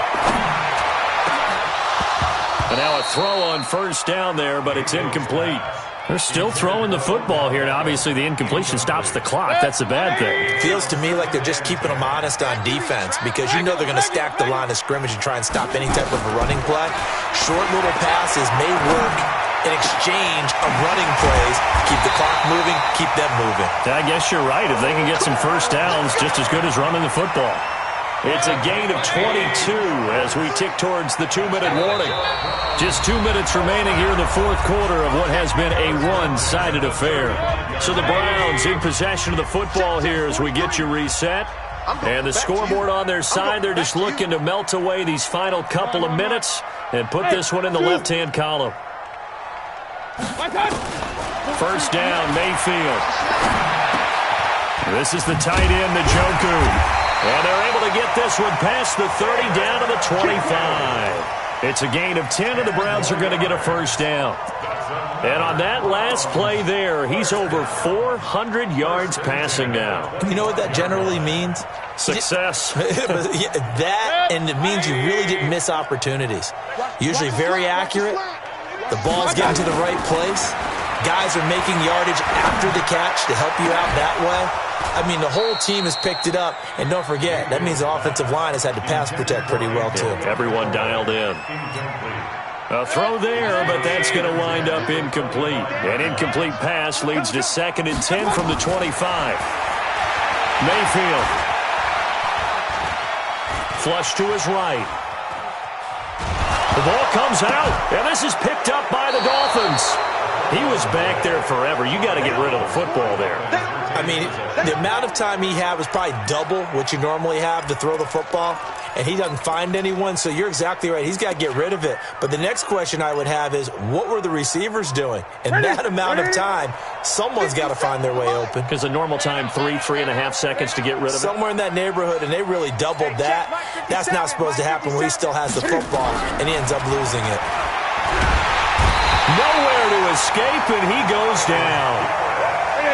And now a throw on 1st down there, but it's incomplete. They're still throwing the football here, and obviously the incompletion stops the clock. That's a bad thing. Feels to me like they're just keeping them honest on defense because you know they're going to stack the line of scrimmage and try and stop any type of a running play. Short little passes may work in exchange of running plays. Keep the clock moving, keep them moving. I guess you're right. If they can get some 1st downs, just as good as running the football. It's a gain of 22 as we tick towards the 2-minute warning. Just 2 minutes remaining here in the 4th quarter of what has been a one-sided affair. So the Browns in possession of the football here as we get you reset. And the scoreboard on their side, they're just looking to melt away these final couple of minutes and put this one in the left-hand column. First down, Mayfield. This is the tight end, Njoku. And they're able to get this one past the 30 down to the 25. It's a gain of 10, and the Browns are going to get a first down. And on that last play there, he's over 400 yards passing now. You know what that generally means? Success. That, and it means you really didn't miss opportunities. Usually very accurate. The ball's getting to the right place. Guys are making yardage after the catch to help you out that way. I mean, the whole team has picked it up. And don't forget, that means the offensive line has had to pass protect pretty well, too. Everyone dialed in. A throw there, but that's going to wind up incomplete. An incomplete pass leads to 2nd and 10 from the 25. Mayfield. Flush to his right. The ball comes out, and this is picked up by the Dolphins. He was back there forever. You got to get rid of the football there. I mean, the amount of time he had was probably double what you normally have to throw the football, and he doesn't find anyone, so you're exactly right. He's got to get rid of it. But the next question I would have is, what were the receivers doing? In that amount of time, someone's got to find their way open. Because the normal time, 3.5 seconds to get rid of it. Somewhere in that neighborhood, and they really doubled that. That's not supposed to happen where he still has the football, and he ends up losing it. Nowhere to escape, and he goes down.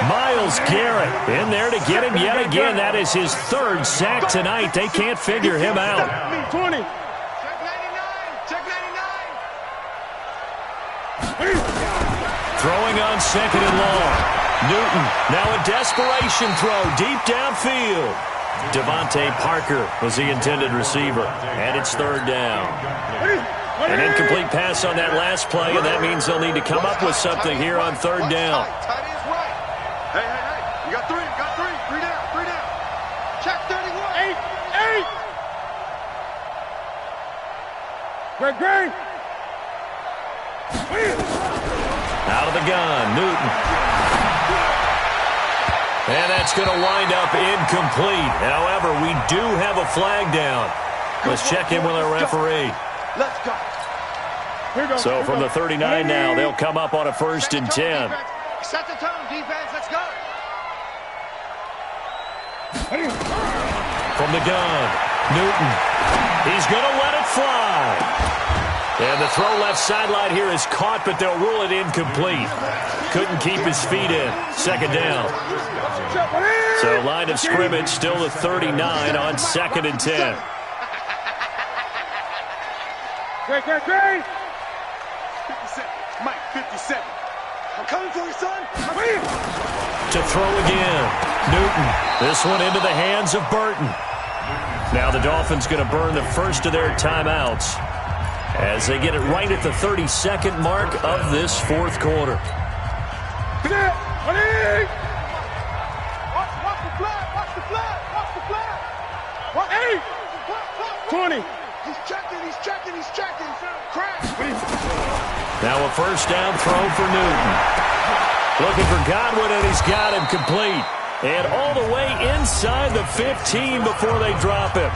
Myles Garrett in there to get him yet again. That is his 3rd sack tonight. They can't figure him out. 20. Check 99. Throwing on 2nd and long. Newton now a desperation throw deep downfield. Devontae Parker was the intended receiver, and it's 3rd down. An incomplete pass on that last play, and that means they'll need to come up with something here on 3rd down. Tight end's right. Hey. You got 3. Three down. Check 31. 8. Great. Out of the gun, Newton. And that's going to wind up incomplete. However, we do have a flag down. Let's check in with our referee. Let's go. So from the 39 now, they'll come up on a 1st and 10. Set the tone, defense. Let's go. From the gun, Newton. He's going to let it fly. And the throw left sideline here is caught, but they'll rule it incomplete. Couldn't keep his feet in. 2nd down. So line of scrimmage still the 39 on 2nd and 10. Great. 57. Mike, 57. I'm coming for you, son. To throw again. Newton. This one into the hands of Burton. Now the Dolphins going to burn the first of their timeouts as they get it right at the 32nd mark of this 4th quarter. Watch the flag. 20. He's checking. Crash. Now a 1st down throw for Newton. Looking for Godwin, and he's got him complete. And all the way inside the 15 before they drop him.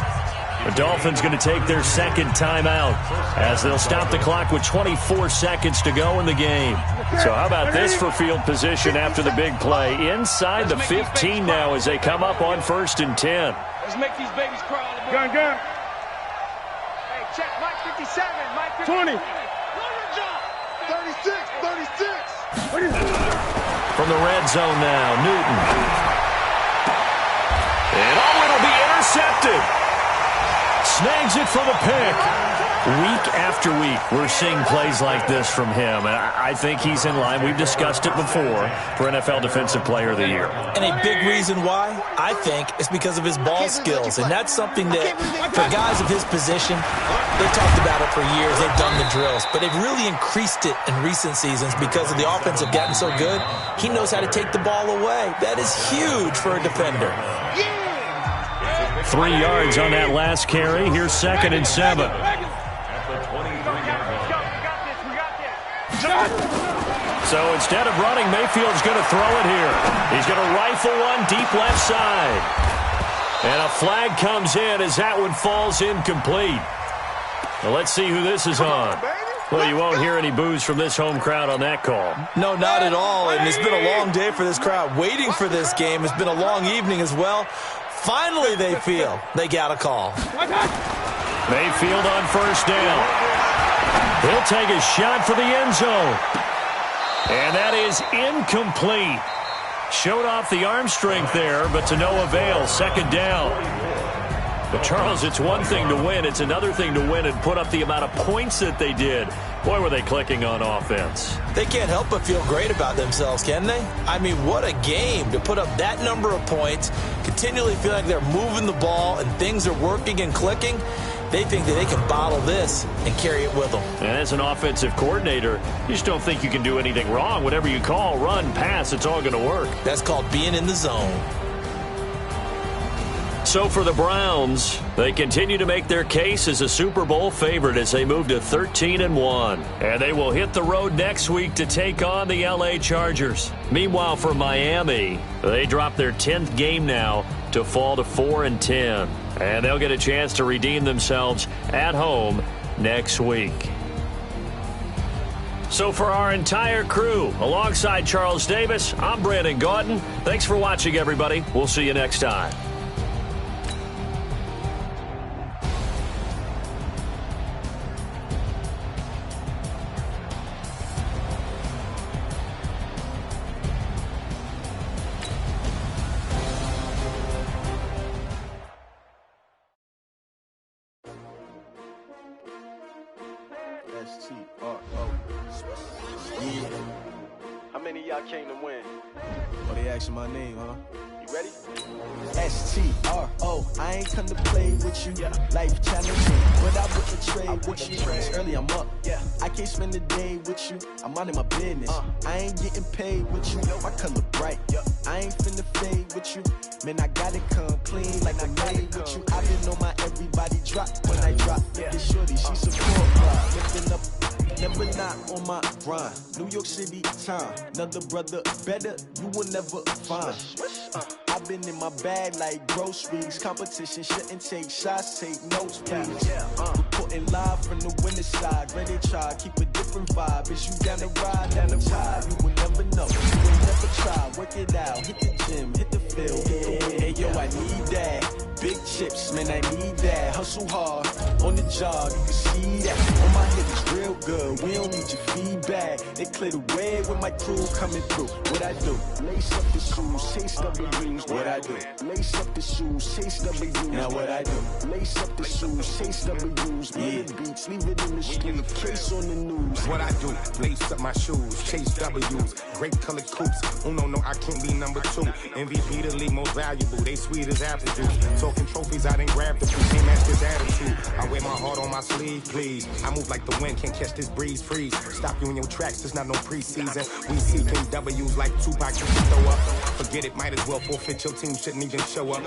The Dolphins going to take their 2nd timeout as they'll stop the clock with 24 seconds to go in the game. So how about this for field position after the big play? Inside the 15 now as they come up on 1st and 10. Let's make these babies crawl. Gun. Hey, check Mike 57. Mike 20. 57. 36. From the red zone now, Newton. And it'll be intercepted. Snags it for the pick. Week after week, we're seeing plays like this from him. And I think he's in line. We've discussed it before for NFL Defensive Player of the Year. And a big reason why, I think, is because of his ball skills. And that's something that, for guys of his position, they've talked about it for years. They've done the drills. But they've really increased it in recent seasons because of the offense have gotten so good. He knows how to take the ball away. That is huge for a defender. 3 yards on that last carry. Here's 2nd and 7. So instead of running, Mayfield's going to throw it here. He's going to rifle one deep left side. And a flag comes in as that one falls incomplete. Well, let's see who this is on. Well, you won't hear any boos from this home crowd on that call. No, not at all. And it's been a long day for this crowd. Waiting for this game. It's been a long evening as well. Finally, they feel they got a call. Mayfield on first down. He'll take a shot for the end zone. And that is incomplete. Showed off the arm strength there, but to no avail. Second down. But, Charles, it's one thing to win. It's another thing to win and put up the amount of points that they did. Boy, were they clicking on offense. They can't help but feel great about themselves, can they? I mean, what a game to put up that number of points, continually feel like they're moving the ball and things are working and clicking. They think that they can bottle this and carry it with them. And as an offensive coordinator, you just don't think you can do anything wrong. Whatever you call, run, pass, it's all going to work. That's called being in the zone. So for the Browns, they continue to make their case as a Super Bowl favorite as they move to 13-1. And they will hit the road next week to take on the LA Chargers. Meanwhile, for Miami, they drop their 10th game now to fall to 4-10. And they'll get a chance to redeem themselves at home next week. So for our entire crew, alongside Charles Davis, I'm Brandon Gaudin. Thanks for watching, everybody. We'll see you next time. Yeah. How many of y'all came to win? Oh, they asking my name, huh? You ready? STRO, I ain't come to play with you. Life challenging, but I wouldn't trade with you. It's early, I'm up. I can't spend the day with you. I'm minding my business. I ain't getting paid with you. My color bright. I ain't finna fade with you. Man, I gotta come clean like I made with you. I been on my everybody drop when I drop. Get shorty, she support vibe. Lifting up. Never not on my grind. New York City time. Another brother better, you will never find. I've been in my bag like groceries. Competition shouldn't take shots, take notes, please. Reporting live from the winning side. Ready to try, keep a different vibe. Is you down the ride, down the ride? You will never know. You will never try. Work it out, hit the gym, hit the field, hit the win. Hey yo, I need that. Big chips, man, I need that. Hustle hard on the job, you can see that. On my hip is real good. We don't need your feedback. They clear the way with my crew coming through. What I do? Lace up the shoes, chase W's. What I do? Lace up the shoes, chase W's. Now what I do? Lace up the shoes, chase W's. Yeah, beats, leave it in the street, case on the news. What I do? Lace up my shoes, chase W's. Great colored coops. Oh no, I can't be number 2. MVP the league most valuable. They sweet as apple juice. Talking trophies, I didn't grab the few. Can't match this attitude. I wear my heart on my sleeve, please. I move like the wind, can't catch this breeze. Freeze. Stop you in your tracks, there's not no preseason. We seeking W's like Tupac, you can throw up. Forget it, might as well forfeit. Your team shouldn't even show up.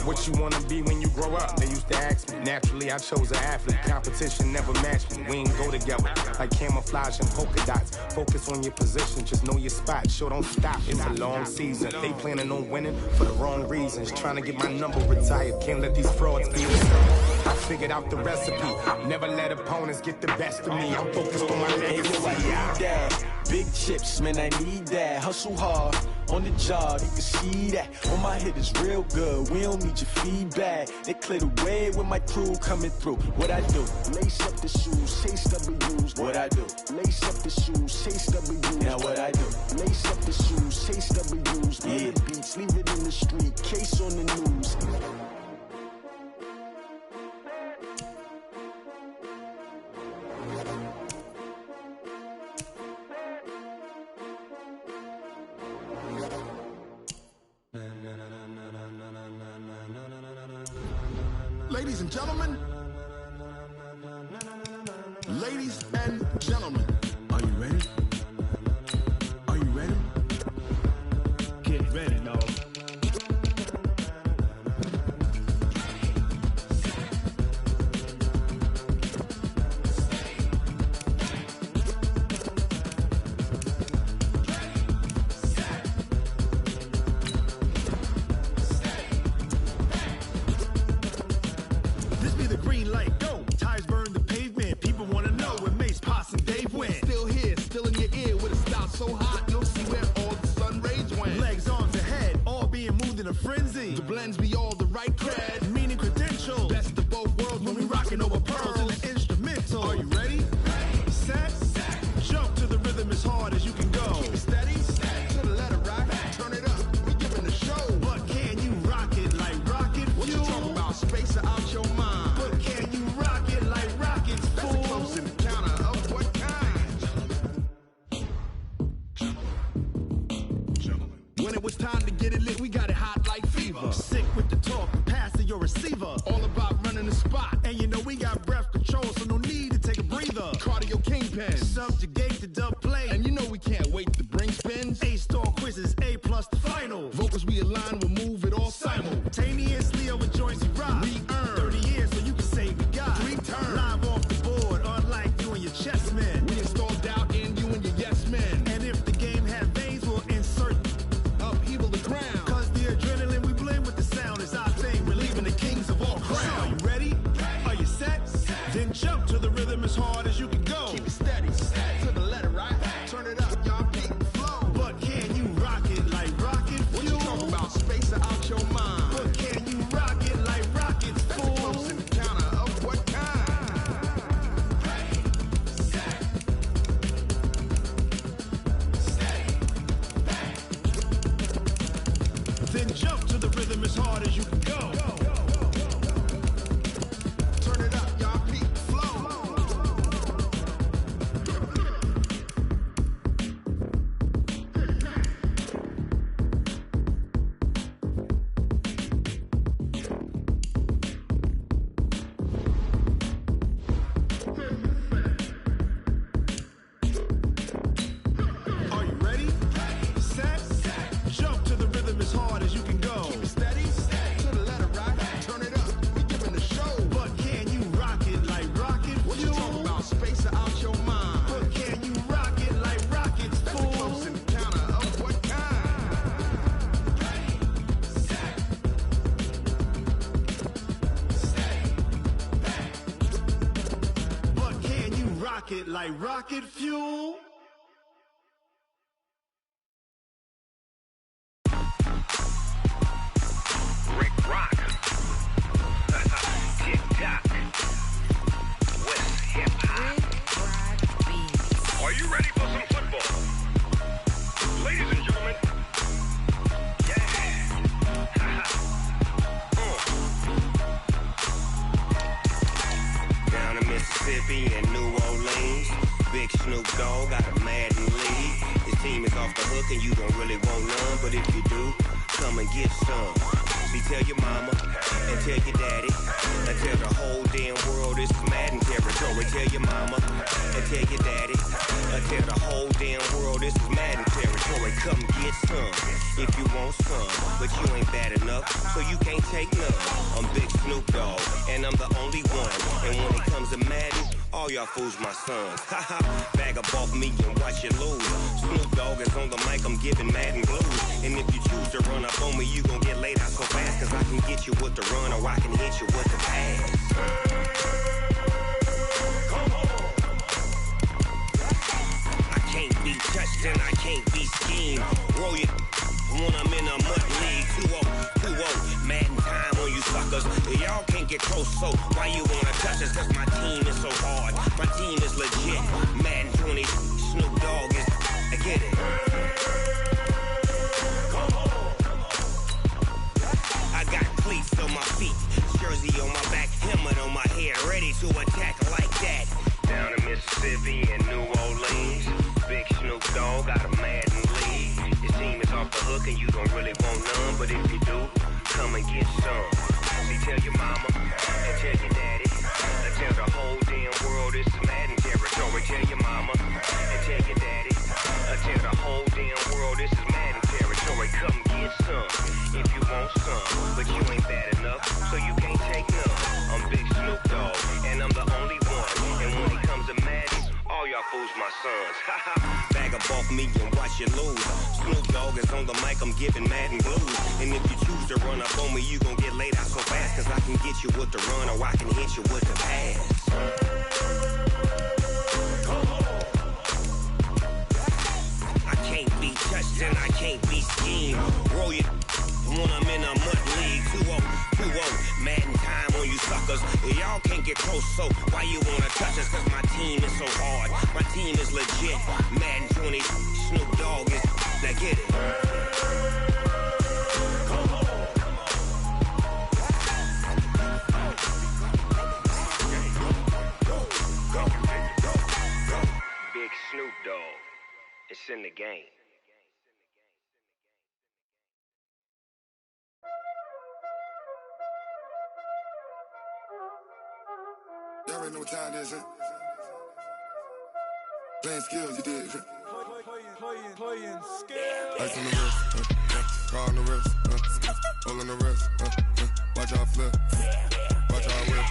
What you wanna be when you grow up? They used to ask me. Naturally, I chose an athlete. Competition never matched me. We ain't go together like camouflage and polka dots. Focus on your position, just know your spot. Sure, don't stop. It's a long season. They planning on winning for the wrong reasons. Trying to get my number retired. Can't let these frauds beat us. I figured out the recipe. Never let opponents get the best of me. I'm focused on my legacy. I need that. Big chips, man, I need that. Hustle hard on the job, you can see that. On my hit is real good. We don't need your feedback. They clear the way with my crew coming through. What I do? Lace up the shoes, chase W's. What I do? Lace up the shoes, chase W's. Now what I do? Lace up the shoes, chase W's. Yeah, beats, leave it in the street, case on the news. Ladies and gentlemen, are you ready? Are you ready? Get ready, dog. blends be all the right cred, meaning credentials. Best of both worlds when we rockin' over pearls in the instrumental. Are you ready? Set. Jump to the rhythm as hard as you can go. Keep it steady. To the letter right. Turn it up. We giving the show. But can you rock it like rocket fuel? What you talking about? Space out your mind. But can you rock it like rockets, fool? That's a close encounter of what kind? When it was time to get it lit, we got it hot like fever. Sick with the talk, pass to your receiver. All about running the spot. And you know we got breath control, so no need to take a breather. Cardio kingpin, subjugate the dub play. And you know we can't wait to bring spins. A-star quizzes, A+ the final. Vocals we align, we'll move it all simultaneously over joints we rock. We earn 30 years so you can say we got 3 turns. Live off the board, unlike you and your chess men. We install doubt in you and your yes men. And if the game had veins, we'll insert upheaval the ground. Cause the adrenaline we blend with the sound is our thing. Relieving the kings of all crowns. So are you ready? Are you set? Then jump to the rhythm as hard as you can go. Keep it steady. To the letter right. Turn it up, y'all beat the flow. But can you rock it like rocket fuel? What you talking about? Space out your mind. But can you rock it like rockets, fool? That's a close encounter of what kind? Then jump to the rhythm as hard as you can go. Turn it up, y'all beat the flow. Are you ready? Set. Jump to the rhythm as hard as you can go. Keep it steady. To the letter right. Turn it up. We giving the show. But can you rock it like rocket fuel? What you talking about? Space out your mind. But can you rock it like rockets, fool? That's a close encounter of what kind? But can you rock it like rocket fuel? Rick Rock. Tick-tock. West hip-hop. Are you ready for some football? Ladies and gentlemen. Yeah. Down in Mississippi and New Orleans, Big Snoop Dogg got a Madden league. His team is off the hook and you don't really want none, but if you do, come and get some. See, tell your mama and tell your daddy and tell the whole damn world this is Madden territory. Tell your mama and tell your daddy and tell the whole damn world this is Madden territory. Come get some if you want some, but you ain't bad enough, so you can't take none. I'm Big Snoop Dogg and I'm the only one. And when it comes to Madden, all y'all fools my sons. Haha, bag up off me and watch you lose. Snoop Dogg is on the mic, I'm giving Madden blues. And if you choose to run up on me, you gon' get laid out so fast. Cause I can get you with the run or I can hit you with the pass. Come on. I can't be touched and I can't be schemed. Roll you when I'm in a mud league. 2-0, Madden time on you suckers. Y'all can't get close, so why you wanna touch us? Cause my team is so hard. My team is legit. Madden 20, Snoop Dogg is, I get it. Come on. I got cleats on my feet, jersey on my back, helmet on my head, ready to attack like that. Down in Mississippi and New Orleans, Big Snoop Dogg got a Madden league. Your team is off the hook and you don't really want none, but if you do, come and get some. See, tell your mama and tell your daddy and tell the whole damn world this is Madden territory. Tell your mama and tell your daddy and tell the whole damn world this is Madden territory. Come get some if you want some, but you ain't bad enough, so you can't take none. I'm Big Snoop Dogg and I'm the only one. And when it comes to Madden, all y'all fools my sons. Bag up off me and watch you lose. Snoop Dogg is on the mic, I'm giving Madden blues. And if you choose to run up on me, you gon' get laid out so fast. Cause I can get you with the run or I can hit you with the pass. Come on. I can't be touched and I can't be schemed. Roll you when I'm in a mud league. 2-0, Madden time on you suckers. Y'all can't get close, so why you wanna touch us? Cause my team is so hard, my team is legit. Madden 20, Snoop Dogg is, now get it. Big Snoop Dogg, it's in the game. Y'all already know what time it is, huh? Playing skills, you did. Playing skills. Ice on the wrist, car on the wrist, hole in the wrist, watch out flip, watch out whip,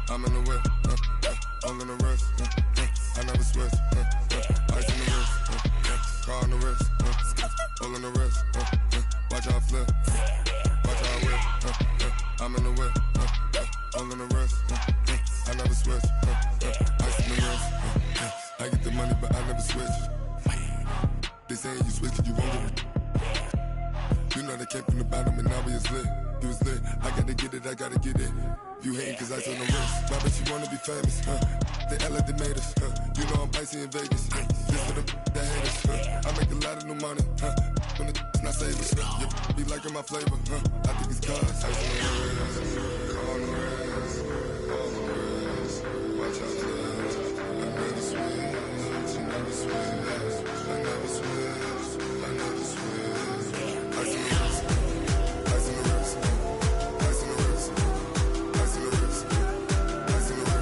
I'm in the whip, hole in the wrist, I never switch, ice on the wrist, car on the wrist, hole in the wrist, watch out flip, watch out whip, I'm in the whip, hole in the wrist, I never switch, ice on the wrist, I get the money but I never switch. They say you switch it, you won't get it. You know they came from the bottom and now we is lit. You was lit, I gotta get it, I gotta get it. You hating cause ice on the wrist. Why bet you wanna be famous, They act like they made us, You know I'm icy in Vegas, This for the that hate us, I make a lot of new money, When the not savers, You be liking my flavor, I think it's cause ice on the wrist, on the wrist, on the wrist. Watch out, I never switch, I never switch. I never switch, I never switch. Ice in the wrist, ice in the wrist, ice in the wrist, ice in the wrist, ice in the wrist,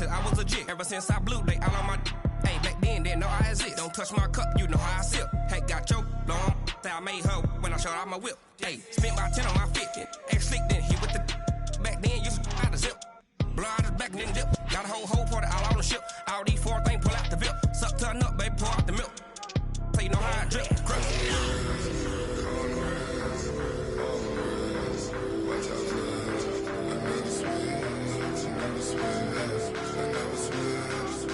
I was legit. Ever since I blew, they all on my hey, back then, didn't know I exist. Don't touch my cup, you know how I sip. Hey, got your long, say I made her when I showed out my whip. Hey, spent about 10 on my 50. Ex slick, then he with the back then, used to out the zip. Blow out his back, then dip. Got a whole party all on the ship. All these four things pull out the VIP. Suck, turn up, baby, pour out the milk. So you know how I drip. Crush. Watch out, I never switch, I never switch. I never switch,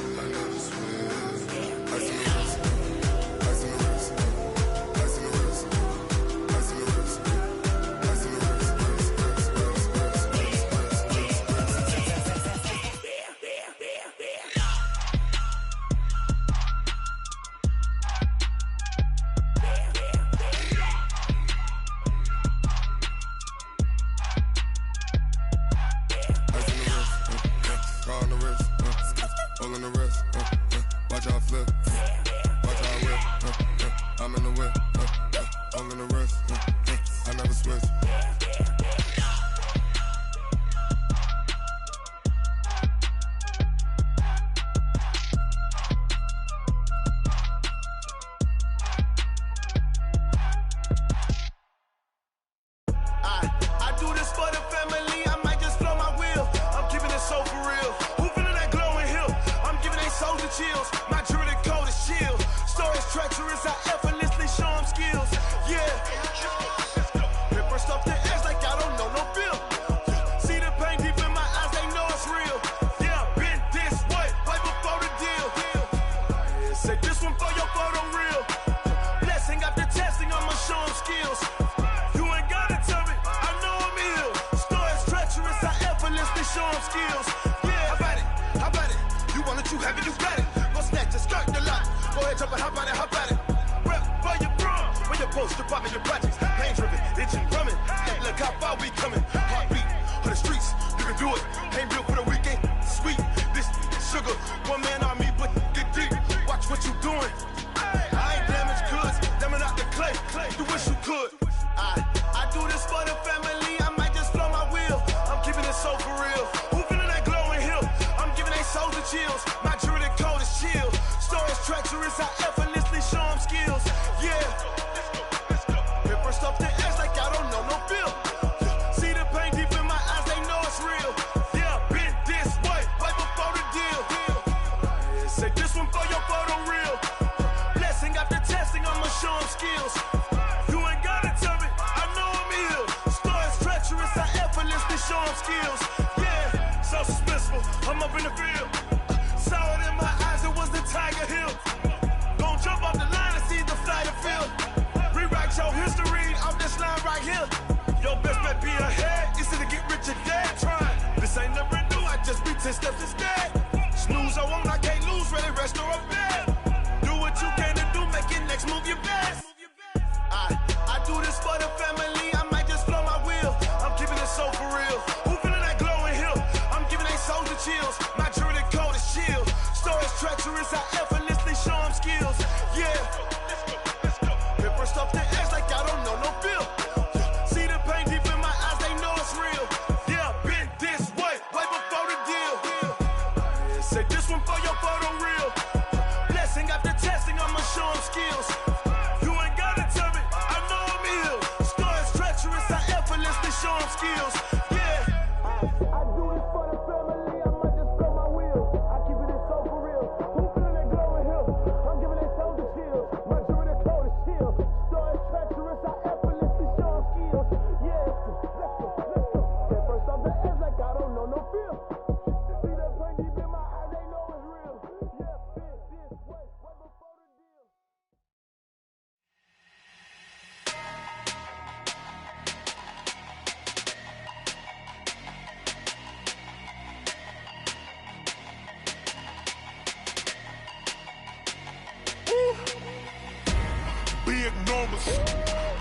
I never switch. Ice in the wrist, ice in the wrist, ice in the wrist, ice in the wrist, ice in the wrist, car on the wrist, hole in the wrist, watch out flip, watch out whip, I'm in the whip, hole in the wrist, I never switch. I do this for the family, I might just blow my wheel. I'm keeping it so for real. Who feeling that glowing hill? I'm giving they soldier chills. My jewelry code is shield. Stories treacherous, I effortlessly show them skills. Yeah. Ripper stuff the edge like I don't know no feel. See the pain deep in my eyes, they know it's real. Yeah, been this way, right before the deal. Say this one for your photo real. Blessing after testing, I'ma show them skills. You ain't gotta tell me, I know I'm ill. Stories treacherous, I effortlessly show them skills. Yeah, how about it? You want it, you have it, you got it. Go snatch it, skirt the lot. Go ahead, jump it, how about it? Rep for your brum, for your poster, popping your projects. Pain driven, itching, drumming. Look how far we coming. Heartbeat for the streets, you can do it. Ain't built for the weekend, sweet. This sugar, one man army, but get deep. Watch what you doing. I ain't damaged goods, damn it out the clay. You wish you could. I do this for the family, I might just blow my wheel. I'm keeping it so for real. Who feeling that glowing hill? I'm giving they soldier chills. My jewelry code is chill. Stories treacherous, I effortlessly show them skills. Yeah. Ripper stuff the edge like I don't know no feel. See the pain deep in my eyes, they know it's real. Yeah, been this way, right before the deal. Say this one for your skills. You ain't gotta tell me, I know I'm ill. Stories treacherous, I effortlessly show them skills. Yeah, so suspenseful, I'm up in the field. Saw it in my eyes, it was the Tiger Hill. Gon' jump off the line and see the flight of field. Rewrite your history off this line right here. Your best bet be ahead, easy to get rich or dead. Trying, this ain't never new, I just be 10 steps instead. Snooze I won't, I can't lose, ready, rest or up bed. Do what you can to do, make your next move your best. I do this for the family, I might just blow my wheel. I'm keeping it so for real. Who feeling that glowing hill? I'm giving they soldier chills. My jewelry coat is chill. Stories treacherous, I effortlessly show them skills. Yeah. Paper stuff the edge like I don't know no feel. See the pain deep in my eyes, they know it's real. Yeah, been this way before the deal. Say this one for your photo reel. Blessing after testing, I'ma show them skills. You ain't gotta tell me, I know I'm ill. Stories treacherous, I effortlessly show them skills. Yeah. I do this for the family, I might just blow my wheel. I keep it so for real. Who feeling that glowing hill? I'm giving they soldier chills. My jewelry coat is chill. Stories treacherous, I effortlessly show them skills. Yeah, let's go. Get first off the edge like I don't know no feel. See that pain deep in my eyes, they know it's real. Yeah, been this way before the deal.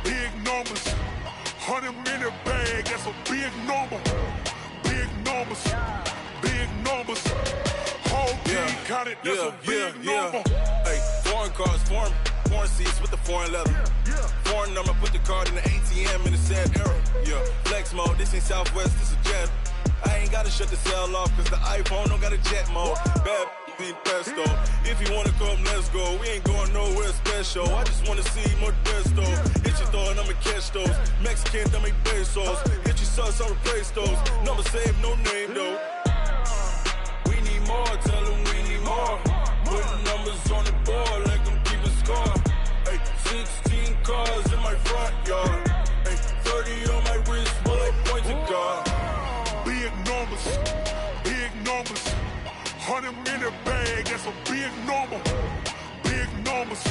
Big numbers, 100-minute bag, that's a big number. Big numbers, whole team counted, that's a big number. Hey, foreign cars, foreign seats with the foreign leather. Foreign number, put the card in the ATM in the sad era. Yeah, flex mode, this ain't Southwest, this a jet. I ain't gotta shut the cell off, cause the iPhone don't got a jet mode. Bad beat pesto. If you wanna come, let's go. We ain't going nowhere special. I just wanna see more Desto. Hit your thought, I'ma catch those. Mexican, dumb make pesos. Hit your sus, I'll replace those. Number save, no name though. We need more, tell them we need more. Putting numbers on the board like I'm keeping score. Hey, 16 cars in my front yard. Hey, 30 on my wrist, while I point to God. Big numbers, 100-minute bag, that's a big number. Big numbers,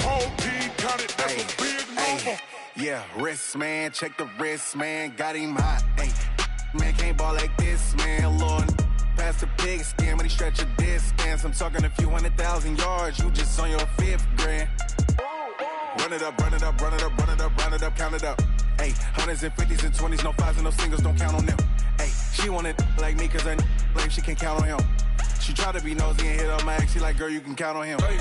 whole team counted, that's a big number. Yeah, wrist man, check the wrist man, got him hot. Ay, man can't ball like this, man. Lord, past the pig skin, but he stretch a distance. I'm talking a few 100,000 yards, you just on your 5th grand. Run it up, count it up. Ay, 100s and 50s and 20s, no 5s and no singles, don't count on them. Ay, she want it like me, cause her like she can count on him. She try to be nosy and hit on my ex, she like, girl, you can count on him. Hey,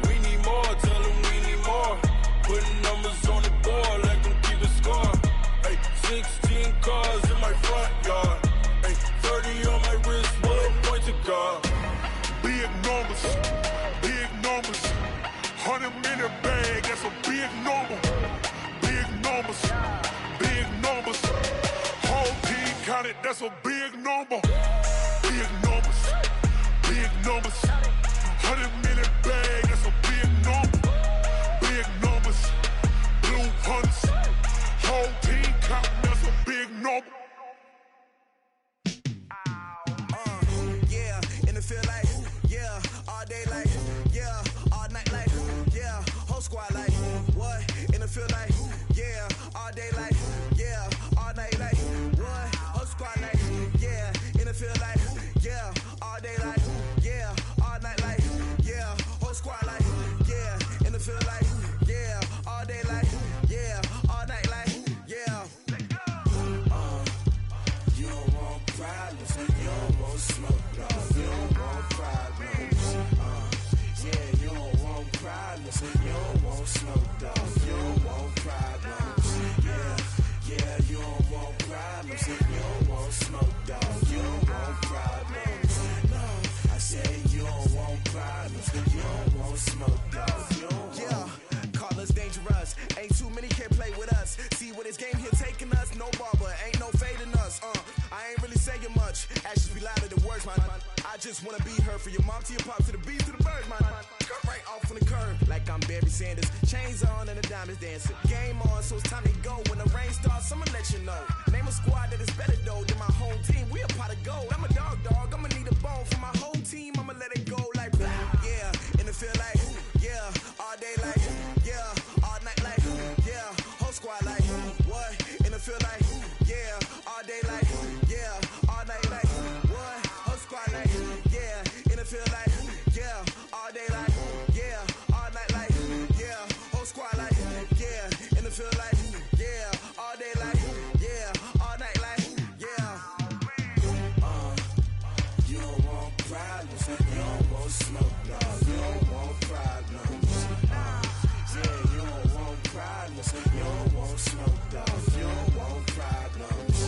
we need more, tell them we need more. Putting numbers on the board like I'm keeping score. Hey, 16 cars in my front yard. Hey, 30 on my wrist, while I point to God. Big numbers, 100-minute bag, that's a big number. Big numbers, whole team counted, that's a big number. Big numbers, 100-minute bag, that's a big number. Big numbers, blue hunts, whole team counting, that's a big number. Yeah, in the field like, yeah, all day like, yeah, all night like, yeah, whole squad like, what? In the field like, yeah, all day like, yeah, all night like, what? Whole squad like, yeah, in the field like, yeah, all day like, yeah, all night like, yeah, whole squad like, yeah, in the field like, yeah, all day like, yeah, all night like, yeah. You don't want problems, you don't want smoke, dog. You don't want problems. Yeah, you don't want problems, you don't want smoke, dog. You don't want problems. Yeah, you don't want problems, you don't want smoke, dog. You don't want problems. No, I said you don't want problems, you don't want smoke, dog. You don't want. Yeah, call us dangerous. Ain't too many can play with us. See where this game here taking us. No barber, ain't no fading us. I ain't really saying much. Actions be louder than words, man. I just wanna be heard for your mom to your pop to the beat to the birds, man. right off on the curb like I'm Barry Sanders. Chains on and the diamonds dancing. Game on, so it's time to go. When the rain starts, I'ma let you know. Name a squad that is better though than my home team. We a pot of gold. I'm a dog. I'ma need a bone for my whole team. I'ma let it go like blah. Yeah, and it feel like yeah, all day like yeah, all night like yeah, whole squad like what? And it feel like yeah, all day like yeah, all night like what? Whole squad like yeah, and it feel like yeah, all day like yeah, all night like yeah, whole squad like yeah, and it feel like yeah, all day like yeah, all night like yeah. You don't want problems, you don't want smoke, dog. You don't want problems. Yeah, you don't want problems, you don't want smoke, dog. You don't want problems.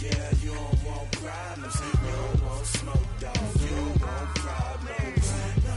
Yeah, you don't want problems, you don't want smoke, dog. You don't want problems. No,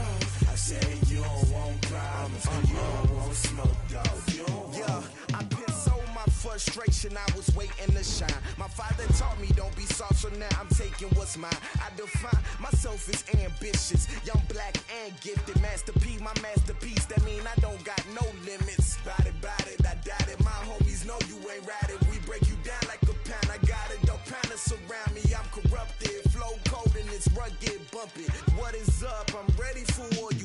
I say you don't want problems, you don't want smoke, dog. You don't want. Yeah, I've been so my frustration, I was waiting to shine. My father taught me don't be soft, so now I'm taking what's mine. I define myself as ambitious, young, black, and gifted. Master P, my masterpiece, that mean I don't got no limits. Bout it, I doubt it. My homies know you ain't ratted. We break you down like a pound. I got it, don't pound to surround me. I'm corrupted, flow cold and it's rugged, bumpy. What is up? I'm ready for war. You